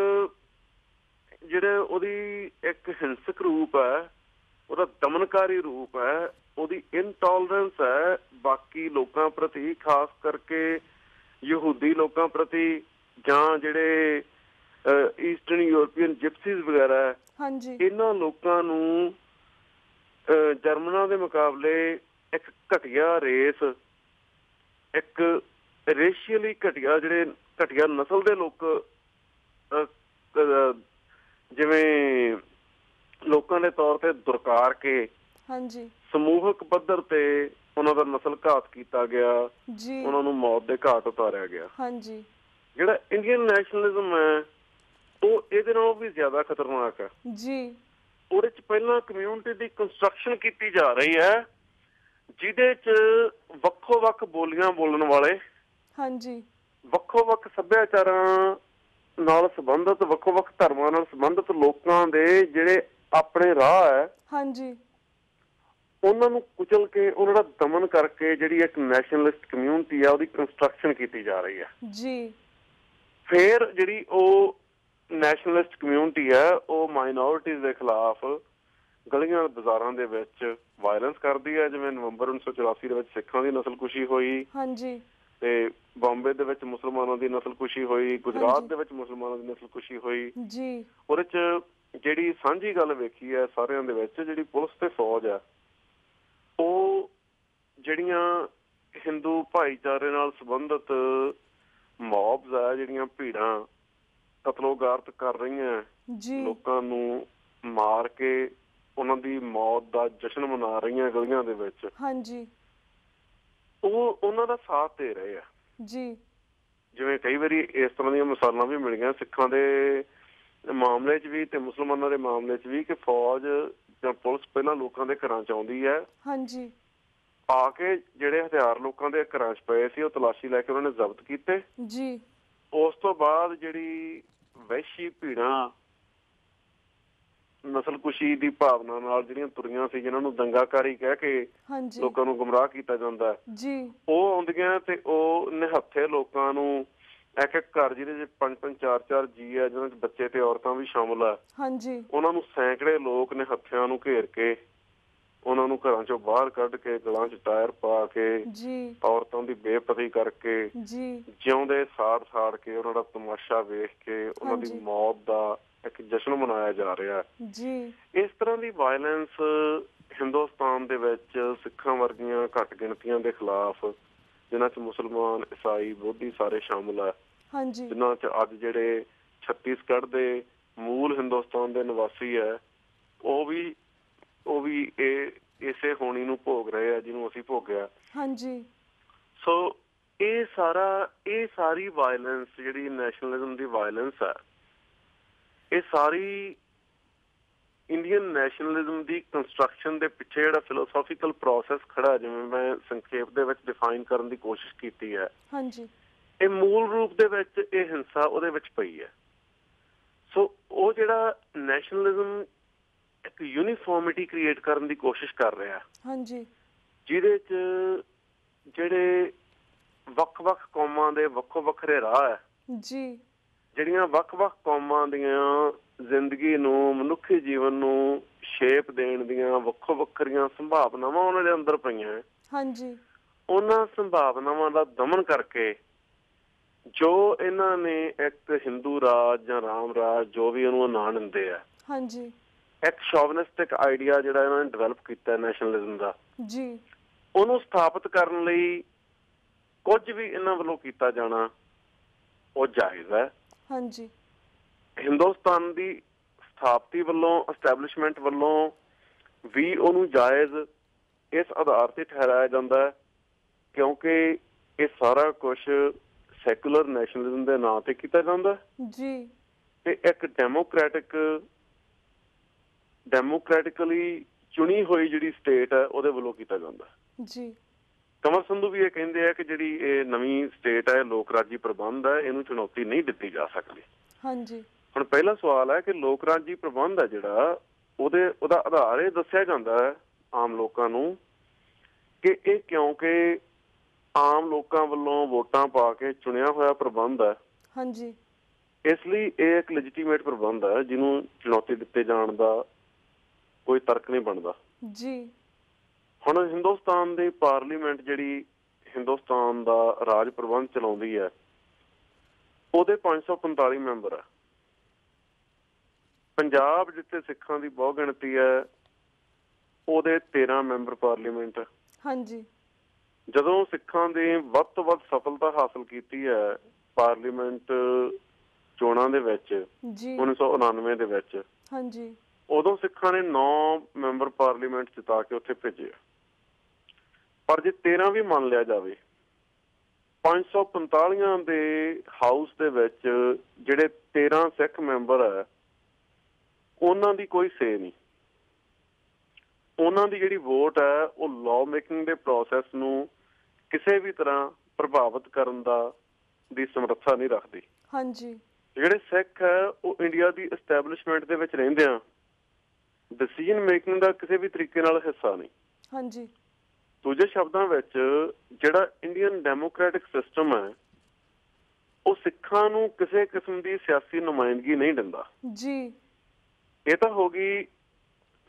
ਜਿਹੜਾ ਉਹਦੀ ਇੱਕ ਹਿੰਸਕ ਰੂਪ ਹੈ, ਉਹਦਾ ਦਮਨਕਾਰੀ ਰੂਪ ਹੈ, ਉਹਦੀ ਇਨਟੋਲਰੈਂਸ ਹੈ ਬਾਕੀ ਲੋਕਾਂ ਪ੍ਰਤੀ, ਖਾਸ ਕਰਕੇ ਯਹੂਦੀ ਲੋਕਾਂ ਪ੍ਰਤੀ, ਜਾਂ ਜਿਹੜੇ ਈਸਟਰਨ ਯੂਰਪੀਅਨ ਜਿਪਸੀਜ਼ ਵਗੈਰਾ, ਇਹਨਾਂ ਲੋਕਾਂ ਨੂੰ ਜਰਮਨਾਂ ਦੇ ਮੁਕਾਬਲੇ ਇੱਕ ਘਟੀਆ ਰੇਸ, ਇੱਕ ਰੇਸ਼ੀਅਲੀ ਘਟੀਆ ਨਸਲ ਦੇ ਲੋਕ, ਜਿਵੇਂ ਲੋਕਾਂ ਦੇ ਤੌਰ ਤੇ ਦੁਰਕਾਰ ਕੇ ਸਮੂਹਕ ਪੱਧਰ ਤੇ ਉਹਨਾਂ ਦਾ ਨਸਲ ਘਾਤ ਕੀਤਾ ਗਿਆ, ਉਹਨਾਂ ਨੂੰ ਮੌਤ ਦੇ ਘਾਟ ਉਤਾਰਿਆ ਗਿਆ। ਜਿਹੜਾ ਇੰਡੀਅਨ ਨੈਸ਼ਨਲਿਜ਼ਮ ਹੈ ਉਹ ਇਹਦੇ ਨਾਲੋਂ ਵੀ ਜ਼ਿਆਦਾ ਖਤਰਨਾਕ ਹੈ। ਉਹਦੇ ਚ ਪਹਿਲਾਂ ਕਮਿਊਨਿਟੀ ਦੀ ਕੰਸਟਰਕਸ਼ਨ ਕੀਤੀ ਜਾ ਰਹੀ ਹੈ ਜਿਹਦੇ ਚ ਵੱਖੋ ਵੱਖ ਬੋਲੀਆਂ ਬੋਲਣ ਵਾਲੇ, ਵੱਖੋ ਵੱਖ ਸੱਭਿਆਚਾਰਾਂ ਨਾਲ ਸੰਬੰਧਿਤ, ਵੱਖੋ ਵੱਖ ਧਰਮਾਂ ਨਾਲ ਸੰਬੰਧਿਤ ਲੋਕਾਂ ਦੇ ਜਿਹੜੇ ਆਪਣੇ ਰਾਹ ਹੈ, ਉਹਨਾਂ ਨੂੰ ਕੁਚਲ ਕੇ, ਉਹਨਾਂ ਦਾ ਦਮਨ ਕਰਕੇ ਜਿਹੜੀ ਇੱਕ ਨੈਸ਼ਨਲਿਸਟ ਕਮਿਊਨਿਟੀ ਆ ਉਹਦੀ ਕੰਸਟਰਕਸ਼ਨ ਕੀਤੀ ਜਾ ਰਹੀ ਹੈ। ਫਿਰ ਜਿਹੜੀ ਉਹ ਨੈਸ਼ਨਲਿਸਟ ਕਮਿਊਨਿਟੀ ਹੈ ਉਹ ਮਾਈਨੋਰਿਟੀਜ਼ ਦੇ ਖਿਲਾਫ ਗਲੀਆਂ ਬਾਜ਼ਾਰਾਂ ਦੇ ਵਿੱਚ ਵਾਇਲੈਂਸ ਕਰਦੀ ਹੈ। ਜਿਵੇਂ ਨਵੰਬਰ 1984 ਦੇ ਵਿੱਚ ਸਿੱਖਾਂ ਦੀ ਨਸਲਕੁਸ਼ੀ ਹੋਈ, ਤੇ ਬੰਬੇ ਦੇ ਵਿੱਚ ਮੁਸਲਮਾਨਾਂ ਦੀ ਨਸਲਕੁਸ਼ੀ ਹੋਈ, ਗੁਜਰਾਤ ਦੇ ਵਿੱਚ ਮੁਸਲਮਾਨਾਂ ਦੀ ਨਸਲਕੁਸ਼ੀ ਹੋਈ। ਉਹਦੇ ਚ ਜਿਹੜੀ ਸਾਂਝੀ ਗੱਲ ਵੇਖੀ ਹੈ ਸਾਰਿਆਂ ਦੇ ਵਿੱਚ, ਜਿਹੜੀ ਪੁਲਿਸ ਤੇ ਫੌਜ ਹੈ ਉਹ ਜਿਹੜੀਆਂ ਹਿੰਦੂ ਭਾਈਚਾਰੇ ਨਾਲ ਸੰਬੰਧਿਤ ਮੌਬਸ ਆ, ਜਿਹੜੀਆਂ ਭੀੜਾਂ ਕਤਲੋਗਾਰਤ ਕਰ ਰਹੀਆਂ, ਲੋਕਾਂ ਨੂੰ ਮਾਰ ਕੇ ਉਹਨਾਂ ਦੀ ਮੌਤ ਦਾ ਜਸ਼ਨ ਮਨਾ ਰਹੀਆਂ ਗਲੀਆਂ ਦੇ ਵਿੱਚ, ਉਹ ਉਹਨਾਂ ਦਾ ਸਾਥ ਦੇ ਰਹੇ ਆ। ਜਿਵੇਂ ਕਈ ਵਾਰੀ ਇਸ ਤਰ੍ਹਾਂ ਦੀਆਂ ਮਿਸਾਲਾਂ ਵੀ ਮਿਲੀਆਂ ਸਿੱਖਾਂ ਦੇ ਮਾਮਲੇ ਚ ਵੀ ਤੇ ਮੁਸਲਮਾਨਾਂ ਦੇ ਮਾਮਲੇ ਚ ਵੀ, ਕਿ ਫੌਜ ਜਾਂ ਪੁਲਿਸ ਪਹਿਲਾਂ ਲੋਕਾਂ ਦੇ ਘਰਾਂ ਚ ਆਉਂਦੀ ਹੈ, ਆ ਕੇ ਜਿਹੜੇ ਹਥਿਆਰ ਲੋਕਾਂ ਦੇ ਘਰਾਂ ਚ ਪਏ ਸੀ ਉਹ ਤਲਾਸ਼ੀ ਲੈ ਕੇ ਉਹਨਾਂ ਨੇ ਜ਼ਬਤ ਕੀਤੇ। ਉਸ ਤੋਂ ਬਾਅਦ ਜਿਹੜੀ ਵਹਿਸ਼ੀ ਭੀੜਾਂ ਨਸਲਕੁਸ਼ੀ ਦੀ ਭਾਵਨਾ ਨਾਲ ਜਿਹੜੀਆਂ ਤੁਰੀਆਂ ਸੀ, ਜਿਹਨਾਂ ਨੂੰ ਦੰਗਾਕਾਰੀ ਕਹਿ ਕੇ ਲੋਕਾਂ ਨੂੰ ਗੁੰਮਰਾਹ ਕੀਤਾ ਜਾਂਦਾ, ਉਹ ਆਉਂਦੀਆਂ ਤੇ ਉਹ ਨਿਹੱਥੇ ਲੋਕਾਂ ਨੂੰ, ਇੱਕ ਇੱਕ ਘਰ ਜਿਹਦੇ ਚ 5-5 4-4 ਜੀ ਆ, ਜਿਹਨਾਂ ਚ ਬੱਚੇ ਤੇ ਔਰਤਾਂ ਵੀ ਸ਼ਾਮਲ ਆ, ਉਹਨਾਂ ਨੂੰ ਸੈਂਕੜੇ ਲੋਕ ਨਿਹੱਥਿਆਂ ਨੂੰ ਘੇਰ ਕੇ ਉਹਨਾਂ ਨੂੰ ਘਰਾਂ ਚੋਂ ਬਾਹਰ ਕੱਢ ਕੇ, ਗਲਾਂ ਚ ਟਾਇਰ ਪਾ ਕੇ, ਔਰਤਾਂ ਦੀ ਬੇਪਤੀ ਕਰਕੇ, ਜਿਉਂਦੇ ਸਾੜ ਕੇ, ਉਹਨਾਂ ਦਾ ਤਮਾਸ਼ਾ ਵੇਖ ਕੇ ਉਹਨਾਂ ਦੀ ਮੌਤ ਦਾ ਇੱਕ ਜਸ਼ਨ ਮਨਾਇਆ ਜਾ ਰਿਹਾ। ਇਸ ਤਰ੍ਹਾਂ ਦੀ ਵਾਇਲੈਂਸ ਹਿੰਦੁਸਤਾਨ ਦੇ ਵਿੱਚ ਸਿੱਖਾਂ ਵਰਗੀਆਂ ਘੱਟ ਗਿਣਤੀਆਂ ਦੇ ਖਿਲਾਫ, ਜਿਨ੍ਹਾਂ ਚ ਮੁਸਲਮਾਨ, ਈਸਾਈ, ਬੋਧੀ ਸਾਰੇ ਸ਼ਾਮਲ ਆ, ਜਿਨ੍ਹਾਂ ਚ ਅੱਜ ਜਿਹੜੇ ਛੱਤੀਸਗੜ੍ਹ ਦੇ ਮੂਲ ਹਿੰਦੁਸਤਾਨ ਦੇ ਨਿਵਾਸੀ ਹੈ, ਉਹ ਵੀ ਇਸੇ ਹੋਣੀ ਨੂੰ ਭੋਗ ਰਹੇ ਆ ਜਿਹਨੂੰ ਅਸੀਂ ਭੋਗਿਆ। ਸੋ ਇਹ ਸਾਰੀ ਵਾਇਲੈਂਸ, ਜਿਹੜੀ ਨੈਸ਼ਨਲਿਜ਼ਮ ਦੀ ਵਾਇਲੈਂਸ ਹੈ, ਇਹ ਸਾਰੀ ਇੰਡੀਅਨ ਨੈਸ਼ਨਲਿਜ਼ਮ ਦੀ ਕੰਸਟਰਕਸ਼ਨ ਦੇ ਪਿੱਛੇ ਜਿਹੜਾ ਫਿਲੋਸੋਫੀਕਲ ਪ੍ਰੋਸੈਸ ਖੜਾ, ਜਿਵੇਂ ਮੈਂ ਸੰਖੇਪ ਦੇ ਵਿੱਚ ਡਿਫਾਈਨ ਕਰਨ ਦੀ ਕੋਸ਼ਿਸ਼ ਕੀਤੀ ਹੈ, ਇਹ ਮੂਲ ਰੂਪ ਦੇ ਵਿੱਚ ਇਹ ਹਿੰਸਾ ਉਹਦੇ ਵਿੱਚ ਪਈ ਹੈ। ਸੋ ਉਹ ਜਿਹੜਾ ਨੈਸ਼ਨਲਿਜ਼ਮ ਇੱਕ ਯੂਨੀਫਾਰਮਿਟੀ ਕ੍ਰੀਏਟ ਕਰਨ ਦੀ ਕੋਸ਼ਿਸ਼ ਕਰ ਰਿਹਾ, ਜਿਹਦੇ ਚ ਜਿਹੜੇ ਵੱਖ-ਵੱਖ ਕੌਮਾਂ ਦੇ ਵੱਖੋ ਵੱਖਰੇ ਰਾਹ ਹੈ, ਜਿਹੜੀਆਂ ਵੱਖ-ਵੱਖ ਕੌਮਾਂ ਦੀਆਂ ਜ਼ਿੰਦਗੀ ਨੂੰ, ਮਨੁੱਖੀ ਜੀਵਨ ਨੂੰ ਸ਼ੇਪ ਦੇਣ ਦੀਆਂ ਵੱਖੋ ਵੱਖਰੀਆਂ ਸੰਭਾਵਨਾਵਾਂ ਉਹਨਾਂ ਦੇ ਅੰਦਰ ਪਈਆਂ, ਉਹਨਾਂ ਸੰਭਾਵਨਾਵਾਂ ਦਾ ਦਮਨ ਕਰਕੇ ਜੋ ਇਹਨਾਂ ਨੇ ਇੱਕ ਹਿੰਦੂ ਰਾਜ ਜਾਂ ਰਾਮ ਰਾਜ, ਜੋ ਵੀ ਉਹਨੂੰ ਨਾਂ ਦਿੰਦੇ ਆ, ਇੱਕ ਸ਼ੋਵਨਿਸਟਿਕ ਆਈਡੀਆ ਜਿਹੜਾ ਇਹਨਾਂ ਨੇ ਡਿਵੈਲਪ ਕੀਤਾ ਨੈਸ਼ਨਲਿਜ਼ਮ ਦਾ, ਉਹਨੂੰ ਸਥਾਪਿਤ ਕਰਨ ਲਈ ਕੁਝ ਵੀ ਇਹਨਾਂ ਵੱਲੋਂ ਕੀਤਾ ਜਾਣਾ ਉਹ ਜਾਇਜ਼ ਹੈ। ਹਾਂਜੀ, ਹਿੰਦੁਸਤਾਨ ਦੀ ਸਥਾਪਤੀ ਵੱਲੋਂ, ਐਸਟੈਬਲਿਸ਼ਮੈਂਟ ਵੱਲੋਂ ਵੀ ਉਹਨੂੰ ਜਾਇਜ਼ ਇਸ ਆਧਾਰ ਤੇ ਠਹਿਰਾਇਆ ਜਾਂਦਾ ਹੈ ਕਿਉਂਕਿ ਇਹ ਸਾਰਾ ਕੁਝ ਸੈਕੂਲਰ ਨੈਸ਼ਨਲਿਜ਼ਮ ਦੇ ਨਾਂ ਤੇ ਕੀਤਾ ਜਾਂਦਾ ਜੀ, ਤੇ ਇੱਕ ਡੈਮੋਕ੍ਰੈਟਿਕਲੀ ਚੁਣੀ ਹੋਈ ਜਿਹੜੀ ਸਟੇਟ ਹੈ ਉਹਦੇ ਵੱਲੋਂ ਕੀਤਾ ਜਾਂਦਾ ਜੀ। ਕੰਵਰ ਸੰਧੂ ਵੀ ਇਹ ਕਹਿੰਦੇ ਆ ਕਿ ਜਿਹੜੀ ਇਹ ਨਵੀਂ ਸਟੇਟ ਹੈ, ਲੋਕ ਰਾਜੀ ਪ੍ਰਬੰਧ ਹੈ, ਇਹਨੂੰ ਚੁਣੌਤੀ ਨਹੀਂ ਦਿੱਤੀ ਜਾ ਸਕਦੀ। ਹਾਂਜੀ, ਹੁਣ ਪਹਿਲਾ ਸਵਾਲ ਹੈ ਕਿ ਲੋਕ ਰਾਜੀ ਪ੍ਰਬੰਧ ਹੈ ਜਿਹੜਾ ਉਹਦਾ ਆਧਾਰ ਇਹ ਦੱਸਿਆ ਜਾਂਦਾ ਹੈ ਆਮ ਲੋਕਾਂ ਨੂੰ ਕਿ ਇਹ ਕਿਉਂਕਿ ਆਮ ਲੋਕਾਂ ਵੱਲੋਂ ਵੋਟਾਂ ਪਾ ਕੇ ਚੁਣਿਆ ਹੋਇਆ ਪ੍ਰਬੰਧ ਹੈ। ਹਾਂਜੀ, ਇਸ ਲਈ ਇਹ ਇੱਕ ਲੈਜੀਟੀਮੇਟ ਪ੍ਰਬੰਧ ਹੈ ਜਿਹਨੂੰ ਚੁਣੌਤੀ ਦਿੱਤੇ ਜਾਣ ਦਾ ਕੋਈ ਤਰਕ ਨਹੀਂ ਬਣਦਾ ਜੀ। ਹੁਣ ਹਿੰਦੁਸਤਾਨ ਦੀ ਪਾਰਲੀਮੈਂਟ ਜਿਹੜੀ ਹਿੰਦੁਸਤਾਨ ਦਾ ਰਾਜ ਪ੍ਰਬੰਧ ਚਲਾਉਂਦੀ ਹੈ ਉਹਦੇ 545 ਮੈਂਬਰ ਹੈ। ਪੰਜਾਬ ਜਿੱਥੇ ਸਿੱਖਾਂ ਦੀ ਬਹੁ ਗਿਣਤੀ ਹੈ ਉਹਦੇ 13 ਮੈਂਬਰ ਪਾਰਲੀਮੈਂਟ। ਹਾਂਜੀ, ਜਦੋਂ ਸਿੱਖਾਂ ਦੇ ਵੱਧ ਤੋਂ ਵੱਧ ਸਫਲਤਾ ਹਾਸਲ ਕੀਤੀ ਹੈ ਪਾਰਲੀਮੈਂਟ ਚੋਣਾਂ ਦੇ ਵਿੱਚ 1999 ਦੇ ਵਿੱਚ, ਹਾਂਜੀ, ਉਦੋਂ ਸਿੱਖਾਂ ਨੇ 9 ਮੈਂਬਰ ਪਾਰਲੀਮੈਂਟ ਜਿਤਾ ਕੇ ਉੱਥੇ ਭੇਜੇ। ਪਰ ਜੇ 13 ਵੀ ਮੰਨ ਲਿਆ ਜਾਵੇ, 545 ਦੇ ਹਾਊਸ ਦੇ ਵਿੱਚ ਜਿਹੜੇ 13 ਸਿੱਖ ਮੈਂਬਰ ਹੈ ਉਹਨਾਂ ਦੀ ਕੋਈ ਸੇ ਨਹੀਂ। ਉਹਨਾਂ ਦੀ ਜਿਹੜੀ ਵੋਟ ਹੈ ਉਹ ਲਾਅ ਮੇਕਿੰਗ ਦੇ ਪ੍ਰੋਸੈਸ ਨੂੰ ਕਿਸੇ ਵੀ ਤਰ੍ਹਾਂ ਪ੍ਰਭਾਵਿਤ ਕਰਨ ਦੀ ਸਮਰੱਥਾ ਨਹੀਂ ਰੱਖਦੀ। ਹਾਂਜੀ, ਜਿਹੜੇ ਸਿੱਖ ਹੈ ਉਹ ਇੰਡੀਆ ਦੀ ਐਸਟੈਬਲਿਸ਼ਮੈਂਟ ਦੇ ਵਿੱਚ ਰਹਿੰਦੇ ਆ, ਡਿਸੀਜਨ ਮੇਕਿੰਗ ਦਾ ਕਿਸੇ ਵੀ ਤਰੀਕੇ ਨਾਲ ਹਿੱਸਾ ਨਹੀਂ। ਹਾਂਜੀ, ਦੂਜੇ ਸ਼ਬਦਾਂ ਵਿੱਚ ਜਿਹੜਾ ਇੰਡੀਅਨ ਡੈਮੋਕ੍ਰੈਟਿਕ ਸਿਸਟਮ ਹੈ ਉਹ ਸਿੱਖਾਂ ਨੂੰ ਕਿਸੇ ਕਿਸਮ ਦੀ ਸਿਆਸੀ ਨੁਮਾਇੰਦਗੀ ਨਹੀਂ ਦਿੰਦਾ ਜੀ। ਇਹ ਤਾਂ ਹੋ ਗਈ